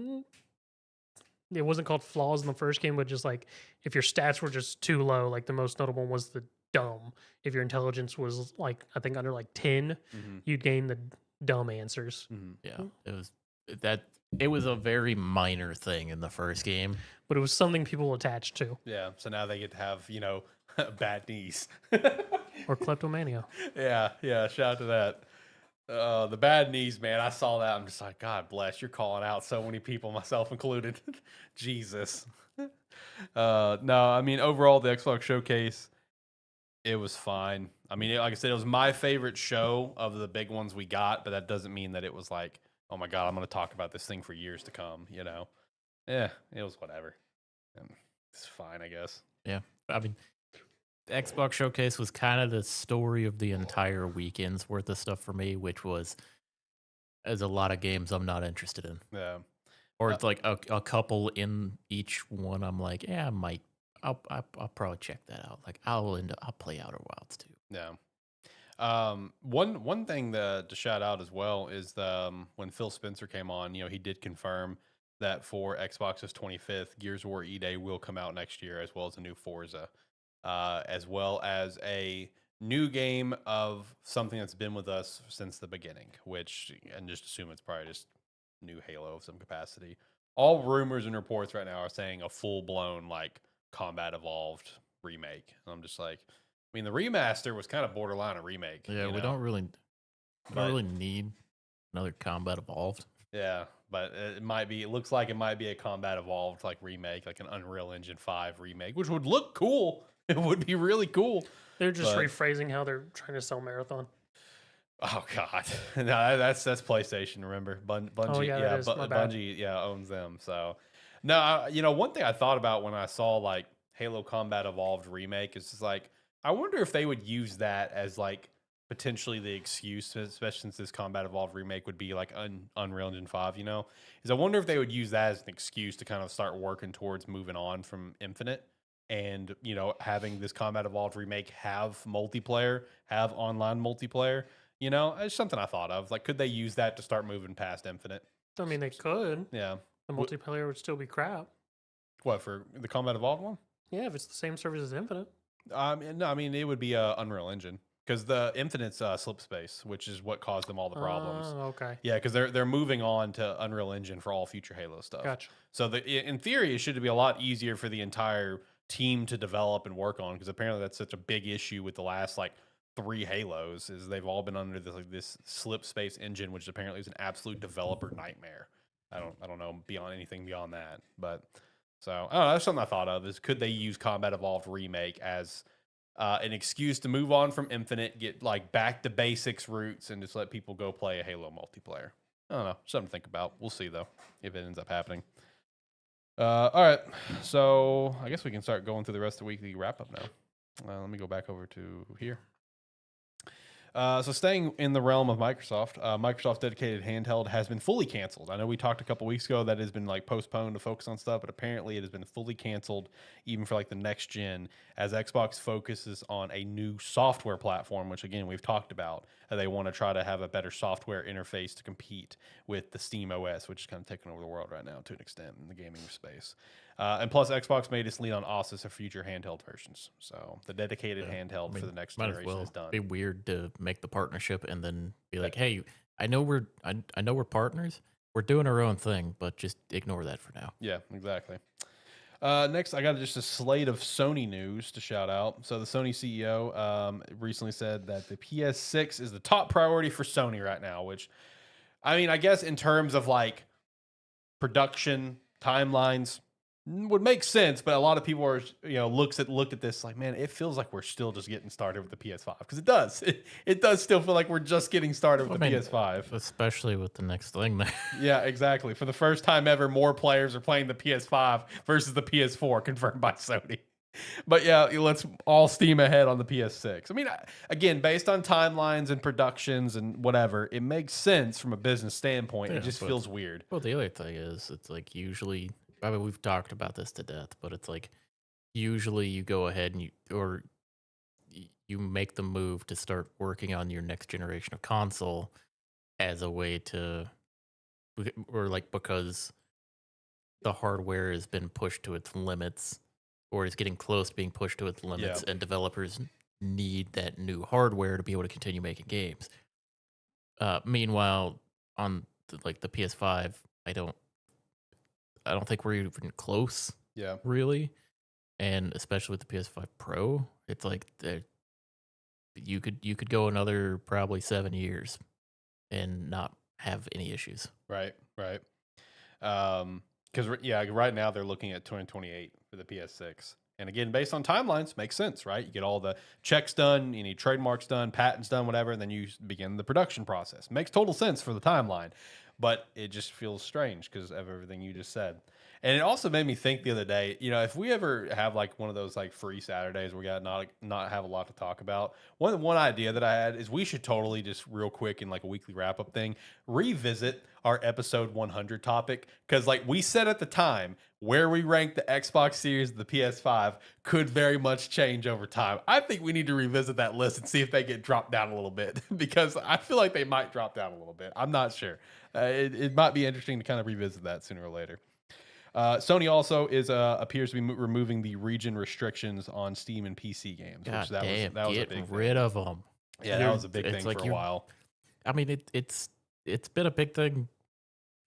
A: It wasn't called flaws in the first game, but just like if your stats were just too low, like the most notable one was the dumb. If your intelligence was like I think under like 10, you'd gain the dumb answers.
C: Yeah, it was that. It was a very minor thing in the first game.
A: But it was something people attached to.
B: Yeah, so now they get to have bad knees.
A: Or kleptomania.
B: Yeah, shout out to that. The bad knees, man. I saw that. I'm just like, God bless. You're calling out so many people, myself included. Jesus. No, I mean, overall, the Xbox Showcase, it was fine. I mean, like I said, it was my favorite show of the big ones we got, but that doesn't mean that it was like, oh my God, I'm going to talk about this thing for years to come, Yeah, it was whatever. And it's fine, I guess.
C: Yeah, I mean, the Xbox Showcase was kind of the story of the entire weekend's worth of stuff for me, which was as a lot of games I'm not interested in.
B: Yeah.
C: Or it's like a couple in each one. I'm like, yeah, I might. I'll probably check that out. Like I'll play Outer Wilds too.
B: Yeah. One thing to shout out as well is when Phil Spencer came on, he did confirm that for Xbox's 25th, Gears of War E-Day will come out next year, as well as a new Forza, as well as a new game of something that's been with us since the beginning, and just assume it's probably just new Halo of some capacity. All rumors and reports right now are saying a full-blown like Combat Evolved remake. And I'm just like, I mean, the remaster was kind of borderline a remake.
C: Yeah, we don't really need another Combat Evolved.
B: Yeah, but it might be. It looks like it might be a Combat Evolved like remake, like an Unreal Engine 5 remake, which would look cool. It would be really cool.
A: They're just rephrasing how they're trying to sell Marathon.
B: Oh God, no, that's PlayStation. Remember, Bungie, Bungie, owns them. So, no, one thing I thought about when I saw like Halo Combat Evolved remake is just like, I wonder if they would use that as like potentially the excuse, especially since this Combat Evolved remake would be like Unreal Engine 5. Is I wonder if they would use that as an excuse to kind of start working towards moving on from Infinite. And, having this Combat Evolved remake have multiplayer, have online multiplayer. It's something I thought of. Like, could they use that to start moving past Infinite?
A: I mean, they could.
B: Yeah.
A: The multiplayer would still be crap.
B: What, for the Combat Evolved one?
A: Yeah, if it's the same service as Infinite.
B: No, I mean, it would be Unreal Engine. Because the Infinite's slip space, which is what caused them all the problems.
A: Okay.
B: Yeah, because they're moving on to Unreal Engine for all future Halo stuff.
A: Gotcha.
B: So in theory, it should be a lot easier for the entire team to develop and work on, because apparently that's such a big issue with the last like 3 Halos, is they've all been under this slip space engine, which apparently is an absolute developer nightmare. I don't know anything beyond that, but so I don't know, that's something I thought of, is could they use Combat Evolved remake as an excuse to move on from Infinite, get like back to basics roots, and just let people go play a Halo multiplayer. I don't know, something to think about. We'll see though if it ends up happening. All right, so I guess we can start going through the rest of the weekly wrap up now. Let me go back over to here. So staying in the realm of Microsoft, Microsoft's dedicated handheld has been fully canceled. I know we talked a couple weeks ago that it has been like postponed to focus on stuff, but apparently it has been fully canceled even for like the next gen, as Xbox focuses on a new software platform, which again, we've talked about. They want to try to have a better software interface to compete with the Steam OS, which is kind of taking over the world right now to an extent in the gaming space. And plus, Xbox made its lead on Asus of future handheld versions. So the dedicated handheld for the next generation is done.
C: It'd be weird to make the partnership and then be like, "Hey, I know we're partners. We're doing our own thing, but just ignore that for now."
B: Yeah, exactly. Next, I got just a slate of Sony news to shout out. So the Sony CEO recently said that the PS6 is the top priority for Sony right now, which, I mean, I guess in terms of like production timelines would make sense, but a lot of people are, looked at this like, man, it feels like we're still just getting started with the PS5, because it does. It does still feel like we're just getting started with the PS5,
C: especially with the next thing.
B: Yeah, exactly. For the first time ever, more players are playing the PS5 versus the PS4, confirmed by Sony. But yeah, let's all steam ahead on the PS6. I mean, again, based on timelines and productions and whatever, it makes sense from a business standpoint. It just feels weird.
C: Well, the other thing is, it's like usually I mean, we've talked about this to death, but it's like usually you go ahead and you make the move to start working on your next generation of console as a way to, or like because the hardware has been pushed to its limits or is getting close to being pushed to its limits, and developers need that new hardware to be able to continue making games. Meanwhile, on the PS5, I don't think we're even close,
B: Yeah.
C: really, and especially with the PS5 Pro, it's like you could go another probably 7 years and not have any issues.
B: Right. Because right now they're looking at 2028 for the PS6. And again, based on timelines, makes sense, right? You get all the checks done, you need trademarks done, patents done, whatever, and then you begin the production process. Makes total sense for the timeline, but it just feels strange because of everything you just said. And it also made me think the other day, if we ever have like one of those like free Saturdays where we got not have a lot to talk about, one idea that I had is we should totally just real quick in like a weekly wrap up thing revisit our episode 100 topic, because like we said at the time, where we rank the Xbox Series, the PS5 could very much change over time. I think we need to revisit that list and see if they get dropped down a little bit, because I feel like they might drop down a little bit. I'm not sure. It might be interesting to kind of revisit that sooner or later. Sony also appears to be removing the region restrictions on Steam and PC games.
C: God
B: that
C: damn,
B: was a
C: get
B: big
C: rid
B: thing.
C: of them.
B: Yeah, that was a big thing
C: like
B: for a while.
C: I mean, it's been a big thing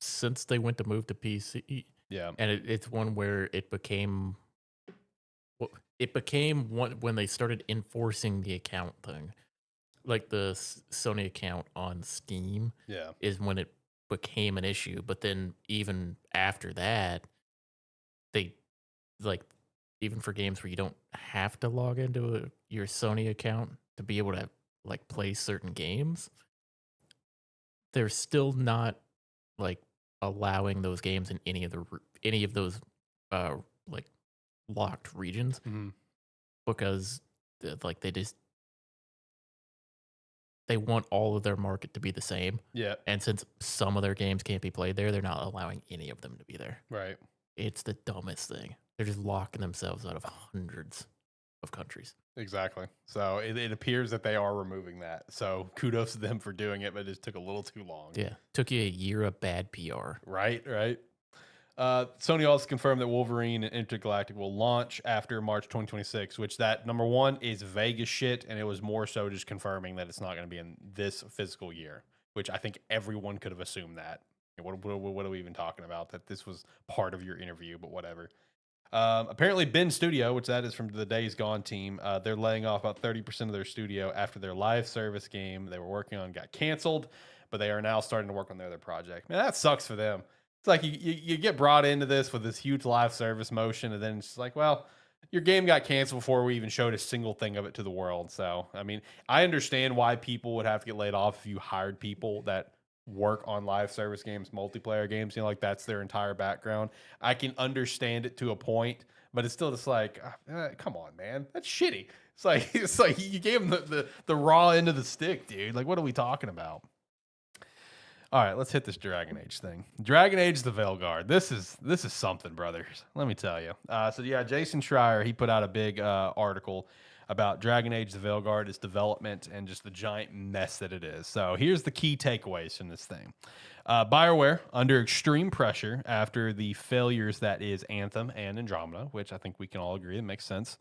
C: since they went to move to PC.
B: Yeah,
C: and it's one where it became one when they started enforcing the account thing, like the Sony account on Steam.
B: Yeah,
C: is when it became an issue. But then even after that, they like even for games where you don't have to log into your Sony account to be able to like play certain games, they're still not like allowing those games in any of those like locked regions, because like they want all of their market to be the same.
B: Yeah,
C: and since some of their games can't be played there, they're not allowing any of them to be there.
B: right.
C: It's the dumbest thing. They're just locking themselves out of hundreds of countries.
B: Exactly. So it appears that they are removing that. So kudos to them for doing it, but it just took a little too long.
C: Yeah, took you a year of bad PR.
B: Right. Sony also confirmed that Wolverine and Intergalactic will launch after March 2026, which that number one is Vegas shit, and it was more so just confirming that it's not going to be in this fiscal year, which I think everyone could have assumed that. What are we even talking about? That this was part of your interview, but whatever. Apparently, Ben Studio, which that is from the Days Gone team, they're laying off about 30% of their studio after their live service game they were working on got canceled, but they are now starting to work on their other project. Man, that sucks for them. It's like you get brought into this with this huge live service motion, and then it's just like, well, your game got canceled before we even showed a single thing of it to the world. So, I mean, I understand why people would have to get laid off if you hired people that work on live service games, multiplayer games, like that's their entire background. I can understand it to a point, but it's still just like, come on, man, that's shitty. It's like you gave them the raw end of the stick, dude. Like, what are we talking about? All right, let's hit this Dragon Age thing. Dragon Age The Veilguard. This is something, brothers. Let me tell you. So yeah, Jason Schreier, he put out a big article about Dragon Age The Veilguard, its development, and just the giant mess that it is. So here's the key takeaways from this thing. BioWare, under extreme pressure after the failures that is Anthem and Andromeda, which I think we can all agree that makes sense.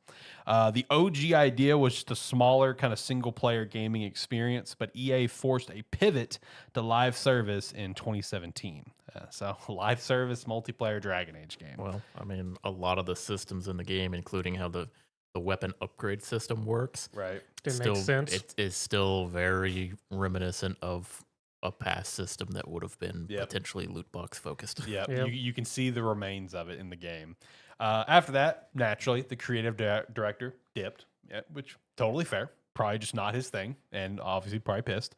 B: The OG idea was just a smaller kind of single-player gaming experience, but EA forced a pivot to live service in 2017. So live service multiplayer Dragon Age game.
C: Well, I mean, a lot of the systems in the game, including how the weapon upgrade system works,
B: right?
A: Makes sense.
C: It is still very reminiscent of a past system that would have been potentially loot box focused.
B: Yeah,
A: Yep.
B: you can see the remains of it in the game. After that, naturally, the creative director dipped, which totally fair. Probably just not his thing, and obviously probably pissed.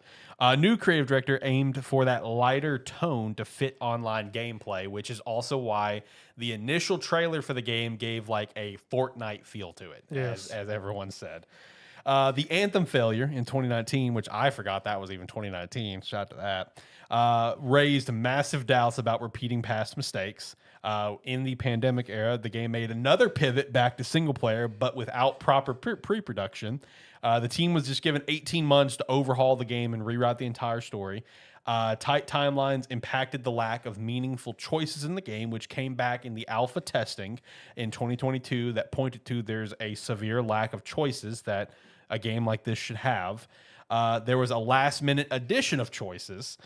B: New creative director aimed for that lighter tone to fit online gameplay, which is also why the initial trailer for the game gave like a Fortnite feel to it,
A: Yes.
B: as everyone said. The Anthem failure in 2019, which I forgot that was even 2019. Shout out to that. Raised massive doubts about repeating past mistakes. In the pandemic era, the game made another pivot back to single player, but without proper pre-production. The team was just given 18 months to overhaul the game and rewrite the entire story. Tight timelines impacted the lack of meaningful choices in the game, which came back in the alpha testing in 2022 that pointed to there's a severe lack of choices that a game like this should have. There was a last-minute addition of choices.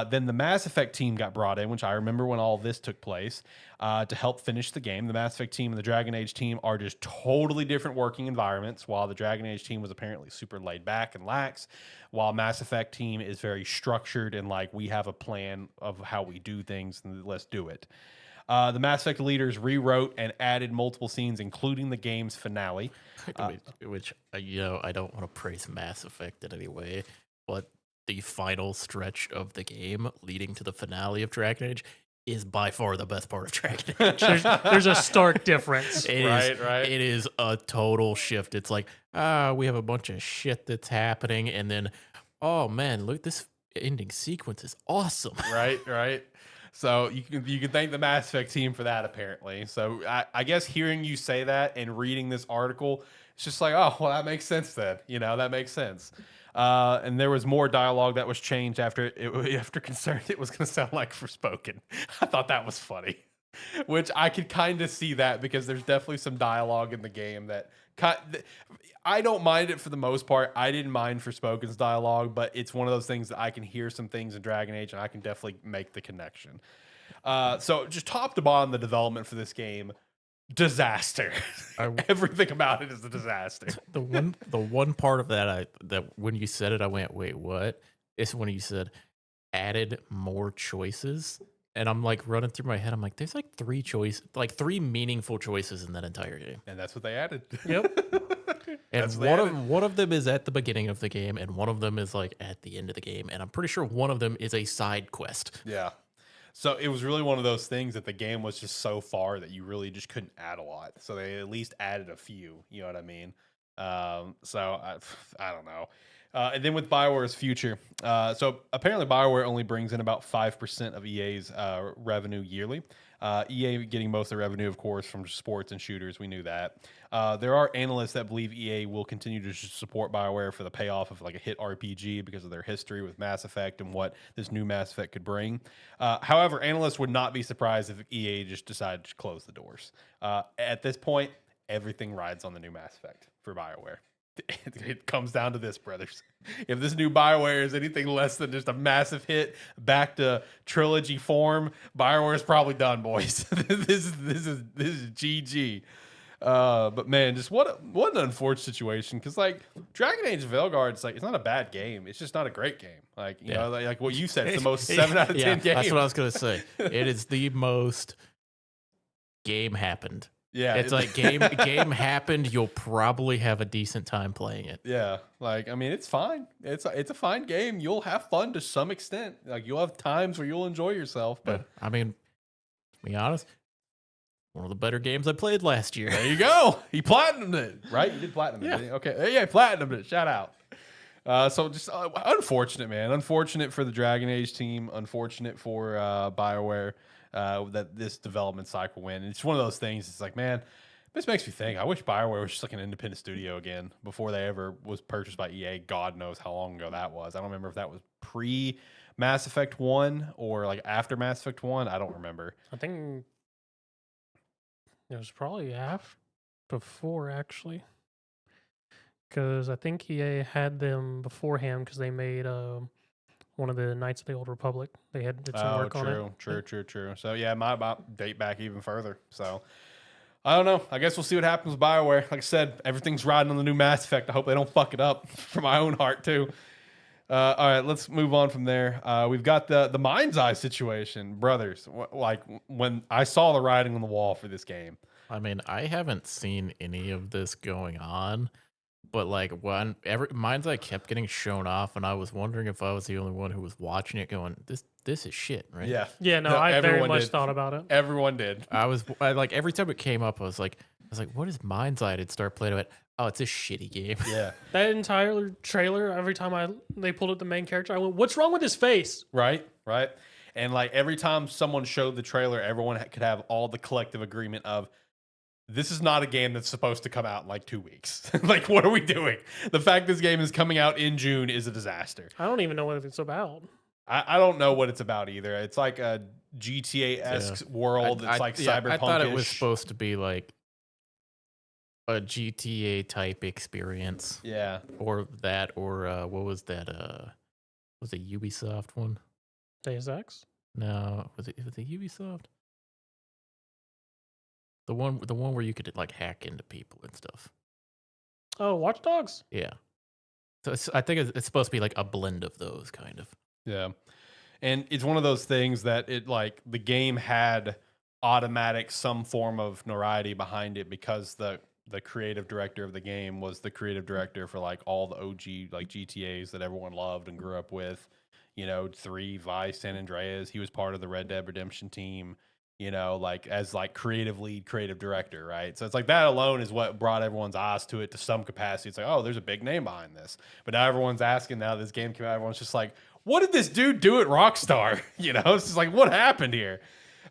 B: Then the Mass Effect team got brought in, which I remember when all this took place, to help finish the game. The Mass Effect team and the Dragon Age team are just totally different working environments, while the Dragon Age team was apparently super laid back and lax, while Mass Effect team is very structured and like, we have a plan of how we do things and let's do it. The Mass Effect leaders rewrote and added multiple scenes, including the game's finale.
C: Which, you know, I don't want to praise Mass Effect in any way, but the final stretch of the game leading to the finale of Dragon Age is by far the best part of Dragon Age.
A: There's a stark difference.
B: Right.
C: It is a total shift. It's like, we have a bunch of shit that's happening, and then, oh man, look, this ending sequence is awesome.
B: Right. So you can thank the Mass Effect team for that, apparently. So I guess hearing you say that and reading this article, it's just like, oh, well, that makes sense then. You know, that makes sense. And there was more dialogue that was changed after concerned it was going to sound like Forspoken. I thought that was funny, which I could kind of see that because there's definitely some dialogue in the game that I don't mind it for the most part. I didn't mind Forspoken's dialogue, but it's one of those things that I can hear some things in Dragon Age and I can definitely make the connection. So just top to bottom, the development for this game, disaster. Everything about it is a disaster.
C: The one part of that that when you said it, I went, wait, what? It's when you said added more choices. And I'm like running through my head. I'm like, there's like three meaningful choices in that entire game.
B: And that's what they added.
A: Yep.
C: And one of them is at the beginning of the game, and one of them is like at the end of the game. And I'm pretty sure one of them is a side quest.
B: Yeah. So it was really one of those things that the game was just so far that you really just couldn't add a lot. So they at least added a few, you know what I mean? So I don't know. And then with BioWare's future, so apparently BioWare only brings in about 5% of EA's revenue yearly. EA getting most of the revenue, of course, from sports and shooters. We knew that. There are analysts that believe EA will continue to support BioWare for the payoff of like a hit RPG because of their history with Mass Effect and what this new Mass Effect could bring. However, analysts would not be surprised if EA just decided to close the doors. At this point, everything rides on the new Mass Effect for BioWare. It comes down to this, brothers. If this new BioWare is anything less than just a massive hit back to trilogy form, BioWare is probably done, boys. This is GG. But man, just what an unfortunate situation. Because like Dragon Age Veilguard, it's not a bad game. It's just not a great game. Like you know, like what you said, it's the most 7 out of 10 game.
C: That's what I was gonna say. It is the most game happened.
B: Yeah,
C: it's like game happened. You'll probably have a decent time playing it.
B: Yeah, like I mean, it's fine. It's a fine game. You'll have fun to some extent. Like you'll have times where you'll enjoy yourself. But
C: I mean, to be honest, one of the better games I played last year.
B: There you go. He platinumed it, right? You did platinum it.
C: Yeah.
B: Okay. Yeah, platinumed it. Shout out. So just unfortunate, man. Unfortunate for the Dragon Age team. Unfortunate for BioWare. That this development cycle went. And it's one of those things. It's like, man, this makes me think. I wish BioWare was just like an independent studio again before they ever was purchased by EA. God knows how long ago that was. I don't remember if that was pre Mass Effect 1 or like after Mass Effect 1. I don't remember.
A: I think it was probably before actually, because I think EA had them beforehand because they made one of the Knights of the Old Republic. They did some work on it.
B: True. So yeah, my date back even further. So I don't know. I guess we'll see what happens with BioWare. Like I said, everything's riding on the new Mass Effect. I hope they don't fuck it up for my own heart too. All right, let's move on from there. We've got the Mind's Eye situation, brothers. Like when I saw the writing on the wall for this game.
C: I mean, I haven't seen any of this going on. But like when Mind's Eye kept getting shown off, and I was wondering if I was the only one who was watching it, going, "This is shit," right?
B: Yeah.
A: No, I very much
B: did.
A: thought about it.
B: Everyone did.
C: I like every time it came up, I was like, what is Mind's Eye? I'd start playing it. Oh, it's a shitty game.
B: Yeah.
A: That entire trailer, every time they pulled up the main character, I went, "What's wrong with his face?"
B: Right. And like every time someone showed the trailer, everyone could have all the collective agreement of this is not a game that's supposed to come out in like 2 weeks. Like, what are we doing? The fact this game is coming out in June is a disaster.
A: I don't even know what it's about.
B: I don't know what it's about either. It's like a GTA-esque world. It's like cyberpunk.
C: I thought it was supposed to be like a GTA type experience.
B: Yeah.
C: Or that, or what was that? Was it Ubisoft one?
A: Deus Ex?
C: No, was it Ubisoft? The one where you could like hack into people and stuff.
A: Oh, Watch Dogs?
C: Yeah. So I think it's supposed to be like a blend of those kind of.
B: Yeah. And it's one of those things that it like the game had automatic some form of notoriety behind it because the creative director of the game was the creative director for like all the OG like GTAs that everyone loved and grew up with. You know, 3, Vice, San Andreas. He was part of the Red Dead Redemption team, you know, like as like creative lead, creative director, right? So it's like that alone is what brought everyone's eyes to it to some capacity. It's like, oh, there's a big name behind this. But now everyone's asking, now this game came out, everyone's just like, what did this dude do at Rockstar? You know, it's just like, what happened here?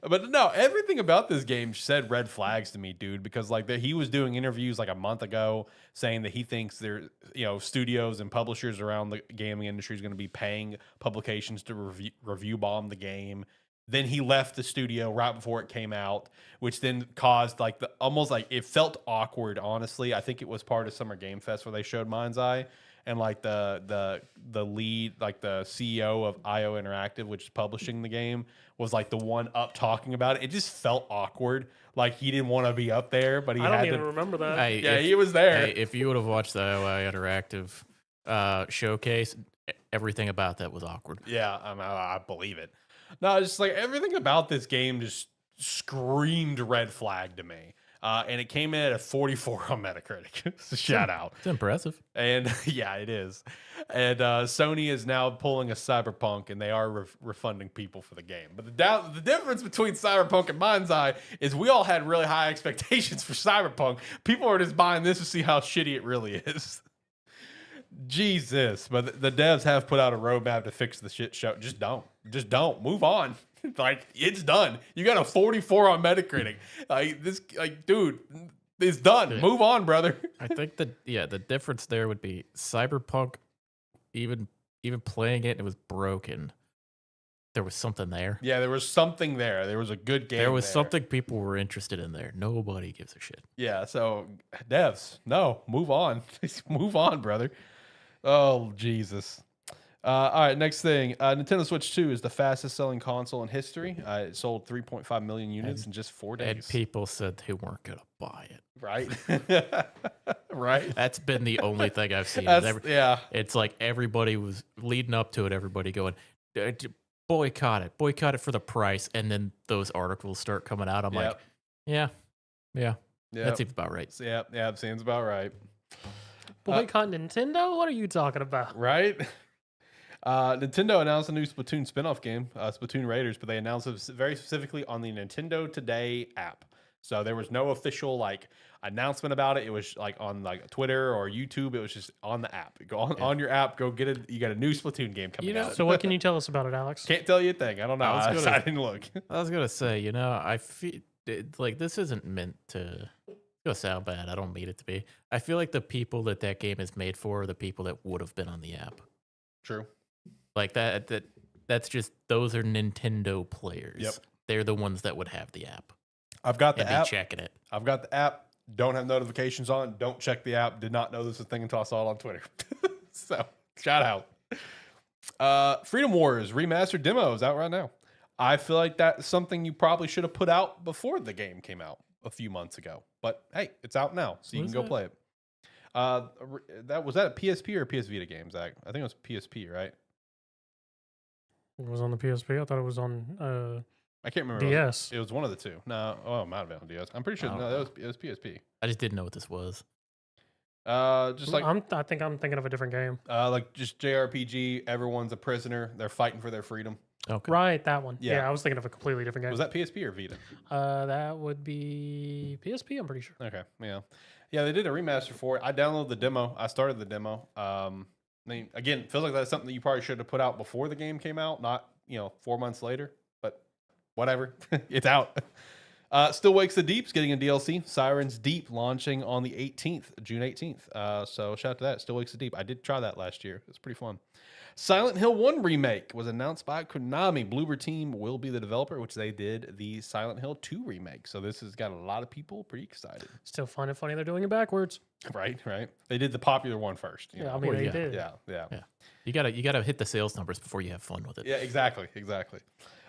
B: But no, everything about this game said red flags to me, dude, because like he was doing interviews like a month ago saying that he thinks there, you know, studios and publishers around the gaming industry is going to be paying publications to review bomb the game. Then he left the studio right before it came out, which then caused like almost like it felt awkward. Honestly, I think it was part of Summer Game Fest where they showed Mind's Eye. And like the lead, like the CEO of IO Interactive, which is publishing the game, was like the one up talking about it. It just felt awkward. Like he didn't want to be up there, but he
A: I
B: had
A: don't even
B: to.
A: remember that.
C: Hey,
B: He was there.
C: Hey, if you would have watched the IO Interactive showcase, everything about that was awkward.
B: Yeah, I believe it. No, just like everything about this game just screamed red flag to me. And it came in at a 44 on Metacritic. So shout out.
C: It's impressive.
B: And yeah, it is. And Sony is now pulling a Cyberpunk, and they are refunding people for the game. But the difference between Cyberpunk and Mind's Eye is we all had really high expectations for Cyberpunk. People are just buying this to see how shitty it really is. Jesus. But the devs have put out a roadmap to fix the shit show. Just don't. Move on. Like, it's done. You got a 44 on Metacritic. Dude, it's done. Move on, brother.
C: I think the difference there would be Cyberpunk, even playing it was broken. There was something there.
B: Yeah, there was something there. There was a good game.
C: There was something people were interested in there. Nobody gives a shit.
B: Yeah, so devs, no, move on. Move on, brother. Oh, Jesus. All right, next thing. Nintendo Switch 2 is the fastest selling console in history. It sold 3.5 million units in just 4 days.
C: And people said they weren't going to buy it.
B: Right? Right?
C: That's been the only thing I've seen.
B: Yeah.
C: It's like everybody was leading up to it, everybody going, boycott it for the price. And then those articles start coming out. I'm like, yeah, that seems about right.
B: Yeah, seems about right.
A: Boycott Nintendo? What are you talking about?
B: Right? Nintendo announced a new Splatoon spin-off game, Splatoon Raiders, but they announced it very specifically on the Nintendo Today app. So there was no official like announcement about it. It was like on like Twitter or YouTube. It was just on the app. Go on your app. Go get it. You got a new Splatoon game coming out.
A: So what can you tell us about it, Alex?
B: Can't tell you a thing. I don't know. I didn't look.
C: I was gonna say, I feel like this isn't meant to. It's gonna sound bad. I don't mean it to be. I feel like the people that game is made for are the people that would have been on the app.
B: True.
C: Like that's just those are Nintendo players.
B: Yep.
C: They're the ones that would have the app.
B: I've got the app.
C: Be checking it.
B: I've got the app. Don't have notifications on. Don't check the app. Did not know this was a thing until I saw it on Twitter. So shout out. Freedom Wars remastered demo is out right now. I feel like that's something you probably should have put out before the game came out a few months ago. But hey, it's out now, so you can go play it. Was that a PSP or a PS Vita game, Zach? I think it was PSP, right?
A: It was on the PSP. I thought it was on
B: I can't remember.
A: DS.
B: It was one of the two. No, it might have been on DS. I'm pretty sure. No, it was PSP.
C: I just didn't know what this was.
B: Just like
A: I think I'm thinking of a different game.
B: Like just JRPG. Everyone's a prisoner. They're fighting for their freedom.
C: Okay.
A: Right, that one.
B: Yeah.
A: Yeah, I was thinking of a completely different game.
B: Was that PSP or Vita?
A: That would be PSP. I'm pretty sure.
B: Okay, yeah. Yeah, they did a remaster for it. I downloaded the demo. I started the demo. I mean, again, it feels like that's something that you probably should have put out before the game came out, not 4 months later. But whatever, it's out. Still Wakes the Deep's getting a DLC. Sirens Deep launching on the 18th, June 18th. So shout out to that. Still Wakes the Deep. I did try that last year. It's pretty fun. Silent Hill 1 remake was announced by Konami. Bloober Team will be the developer, which they did the Silent Hill 2 remake. So this has got a lot of people pretty excited.
A: Still find it funny they're doing it backwards.
B: Right. They did the popular one first.
A: Yeah, I mean, they did.
B: Yeah.
C: You gotta hit the sales numbers before you have fun with it.
B: Yeah, exactly.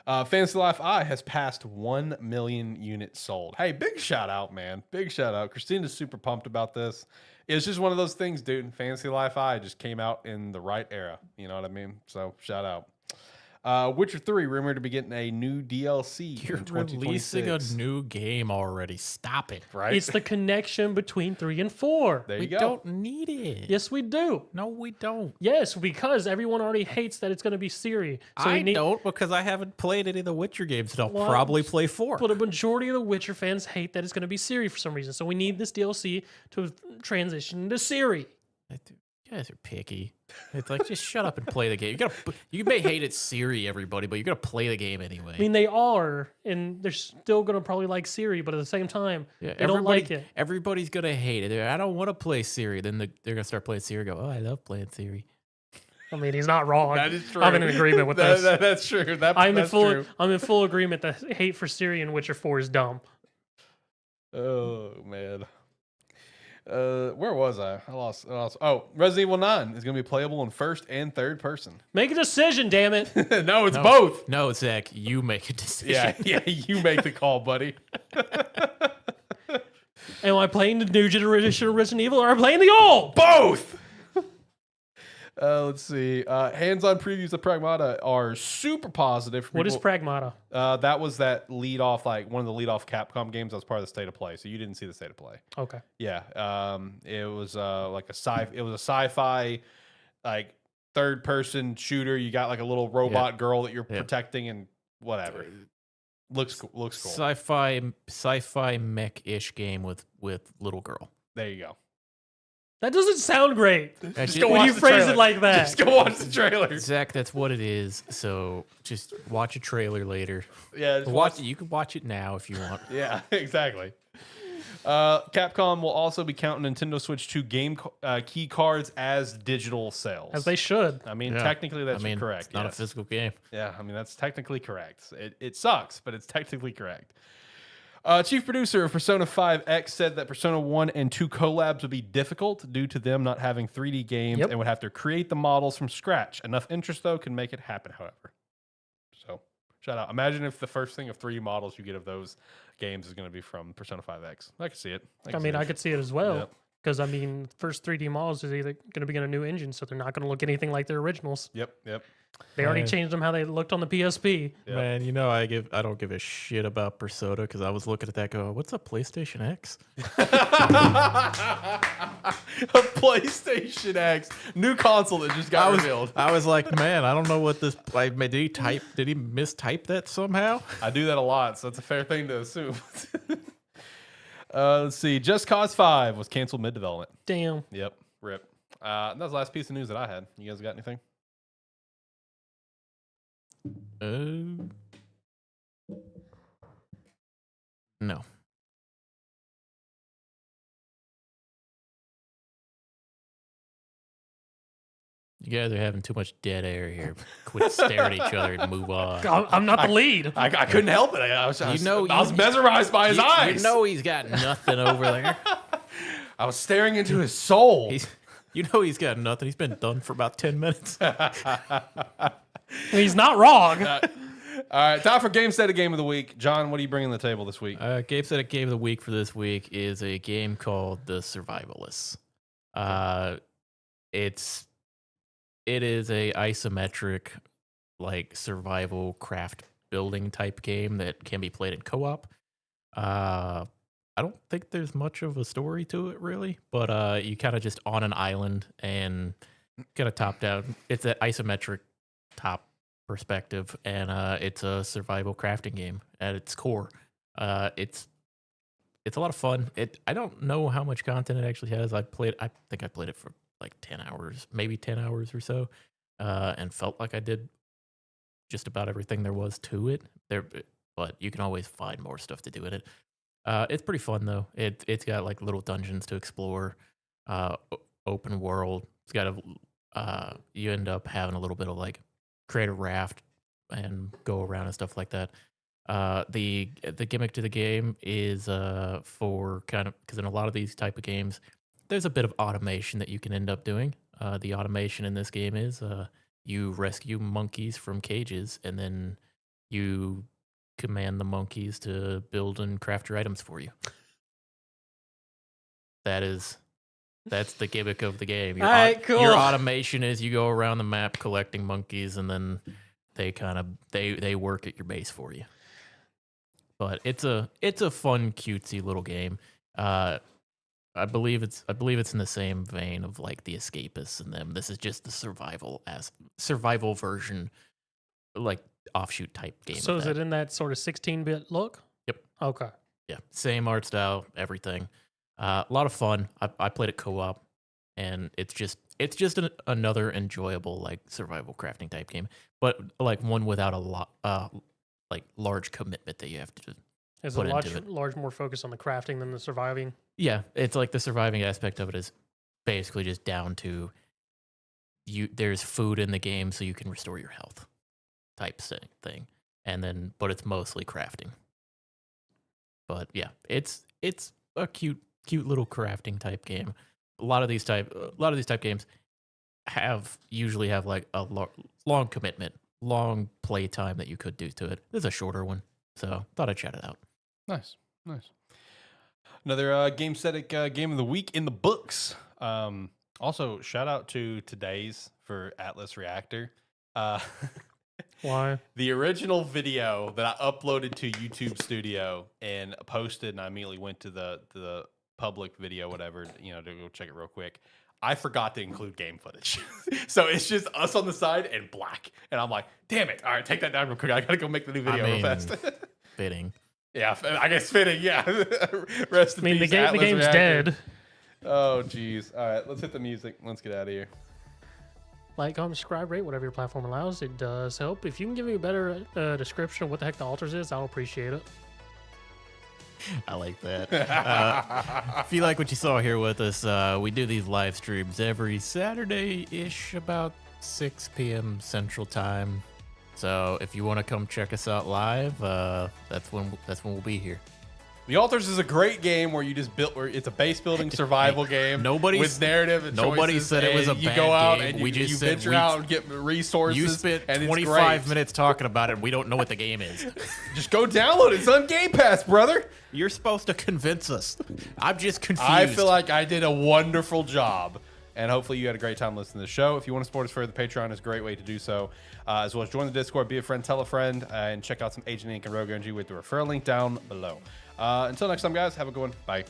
B: Fantasy Life I has passed 1 million units sold. Hey, big shout out, man. Big shout out. Christina's super pumped about this. It's just one of those things, dude. Fantasy Life I just came out in the right era. You know what I mean? So shout out. Witcher 3 rumored to be getting a new DLC.
C: You're
B: in 2026.
C: releasing a new game already. Stop it.
B: Right?
A: It's the connection between 3 and 4.
B: There you
C: We
B: go.
C: don't need it.
A: Yes, we do.
C: No, we don't.
A: Yes, because everyone already hates that it's going to be Siri. So
C: I don't because I haven't played any of the Witcher games, and I'll
A: Well,
C: probably play 4.
A: But a majority of the Witcher fans hate that it's going to be Siri for some reason. So we need this DLC to transition to Siri.
C: You guys are picky. It's like just shut up and play the game. You may hate it, Siri, everybody, but you're gonna play the game anyway.
A: I mean, they are, and they're still going to probably like Siri, but at the same time, they don't like it.
C: Everybody's gonna hate it. I don't want to play Siri. Then they're gonna start playing Siri. And go, oh, I love playing Siri.
A: I mean, he's not wrong.
B: That is true.
A: I'm in agreement with this.
B: That's true.
A: I'm
B: that's
A: in
B: true.
A: full agreement that hate for Siri in Witcher 4 is dumb.
B: Oh man. Where was I? I lost. Oh, Resident Evil 9 is going to be playable in first and third person.
A: Make a decision, damn it.
B: No, it's both.
C: No, Zach, you make a decision.
B: Yeah, you make the call, buddy.
A: Am I playing the new generation of Resident Evil or am I playing the old?
B: Both. Let's see. Hands-on previews of Pragmata are super positive.
A: What is Pragmata?
B: That was that lead off, like one of the lead off Capcom games that was part of the State of Play. So you didn't see the State of Play.
A: Okay.
B: Yeah. It was like it was a sci-fi, like third person shooter. You got like a little robot girl that you're protecting and whatever. Looks cool.
C: Sci-fi mech-ish game with little girl.
B: There you go.
A: That doesn't sound great.
C: Just
A: When you phrase it like that.
B: Just go watch the trailer.
C: Zach, that's what it is. So just watch a trailer later.
B: Yeah, just
C: watch it. You can watch it now if you want.
B: Yeah, exactly. Capcom will also be counting Nintendo Switch 2 game key cards as digital sales.
A: As they should.
B: I mean, technically that's correct.
C: It's not a physical game.
B: Yeah, I mean, that's technically correct. It sucks, but it's technically correct. Chief producer of Persona 5X said that Persona 1 and 2 collabs would be difficult due to them not having 3D games and would have to create the models from scratch. Enough interest, though, can make it happen, however. So, shout out. Imagine if the first thing of 3D models you get of those games is going to be from Persona 5X. I could see it.
A: I could see it as well. Because, I mean, first 3D models is either going to be on a new engine, so they're not going to look anything like their originals.
B: Yep.
A: They already changed them how they looked on the PSP.
B: Yep.
C: Man, I don't give a shit about Persona because I was looking at that going, what's a PlayStation X?
B: A PlayStation X. New console that just got revealed.
C: I was like, man, I don't know what this, like, did he mistype that somehow?
B: I do that a lot, so it's a fair thing to assume. Let's see. Just Cause 5 was canceled mid-development.
A: Damn.
B: Yep. Rip. That was the last piece of news that I had. You guys got anything?
C: No. You guys are having too much dead air here. Quit staring at each other and move on.
A: I'm not the lead.
B: I couldn't help it. I was
C: You
B: mesmerized by his eyes.
C: You know he's got nothing over there.
B: I was staring into his soul.
C: He's got nothing. He's been done for about 10 minutes.
A: He's not wrong.
B: All right, time for Gamestetic Game of the Week. John, what are you bringing to the table this week?
C: Gamestetic Game of the Week for this week is a game called The Survivalists. It is a isometric, like, survival craft building type game that can be played in co-op. I don't think there's much of a story to it really, but you kind of just on an island and kind of top down. It's an isometric top perspective, and it's a survival crafting game at its core. It's it's a lot of fun. I don't know how much content it actually has. I think I played it for like 10 hours, maybe 10 hours or so, and felt like I did just about everything there was to it. But you can always find more stuff to do in it. It's pretty fun though. It's got like little dungeons to explore, open world. It's got you end up having a little bit of like create a raft and go around and stuff like that. The gimmick to the game is for kind of, because in a lot of these type of games, there's a bit of automation that you can end up doing. The automation in this game is you rescue monkeys from cages, and then you command the monkeys to build and craft your items for you. That's the gimmick of the game.
A: All right, cool.
C: Your automation is you go around the map collecting monkeys, and then they they work at your base for you. But it's a fun, cutesy little game. I believe it's in the same vein of like the Escapists and them. This is just the survival version, like offshoot type game.
A: So is it in that sort of 16-bit look?
C: Yep.
A: Okay.
C: Yeah, same art style, everything. A lot of fun. I played it co-op, and it's just another enjoyable like survival crafting type game, but like one without a lot like large commitment that you have to
A: Is
C: put
A: it
C: into it.
A: large more focused on the crafting than the surviving?
C: Yeah, it's like the surviving aspect of it is basically just down to there's food in the game so you can restore your health type thing. And then but it's mostly crafting. But yeah, it's a cute little crafting type game. A lot of these type games usually have like a long commitment, long play time that you could do to it. This is a shorter one, so thought I'd chat it out.
B: Nice. Another Gamesthetic game of the week in the books. Also, shout out to Today's for Atlas Reactor.
A: Why?
B: The original video that I uploaded to YouTube Studio and posted, and I immediately went to the public video, whatever, to go check it real quick. I forgot to include game footage. So it's just us on the side and black. And I'm like, damn it. All right, take that down real quick. I got to go make the new video real fast.
C: Fitting.
B: Yeah, I guess fitting, yeah. Rest in peace,
A: the game's
B: Reactor.
A: dead.
B: Oh, jeez. All right, let's hit the music. Let's get out of here.
A: Like, comment, subscribe, rate, whatever your platform allows. It does help. If you can give me a better description of what the heck the altars is, I'll appreciate it.
C: I like that. If you like what you saw here with us, we do these live streams every Saturday-ish, about 6 p.m. Central Time. So if you want to come check us out live, that's when we'll be here.
B: The Altars is a great game where you just it's a base building survival game with narrative and
C: nobody
B: choices,
C: said it was a
B: you
C: bad
B: go out
C: game.
B: and
C: We
B: you
C: just said
B: venture out and get resources.
C: You spent
B: and
C: 25 minutes talking about it, and we don't know what the game is.
B: Just go download it. It's on Game Pass, brother.
C: You're supposed to convince us. I'm just confused.
B: I feel like I did a wonderful job. And hopefully you had a great time listening to the show. If you want to support us further, the Patreon is a great way to do so. As well as join the Discord, be a friend, tell a friend, and check out some Agent Ink and Rogue Energy with the referral link down below. Until next time, guys, have a good one. Bye.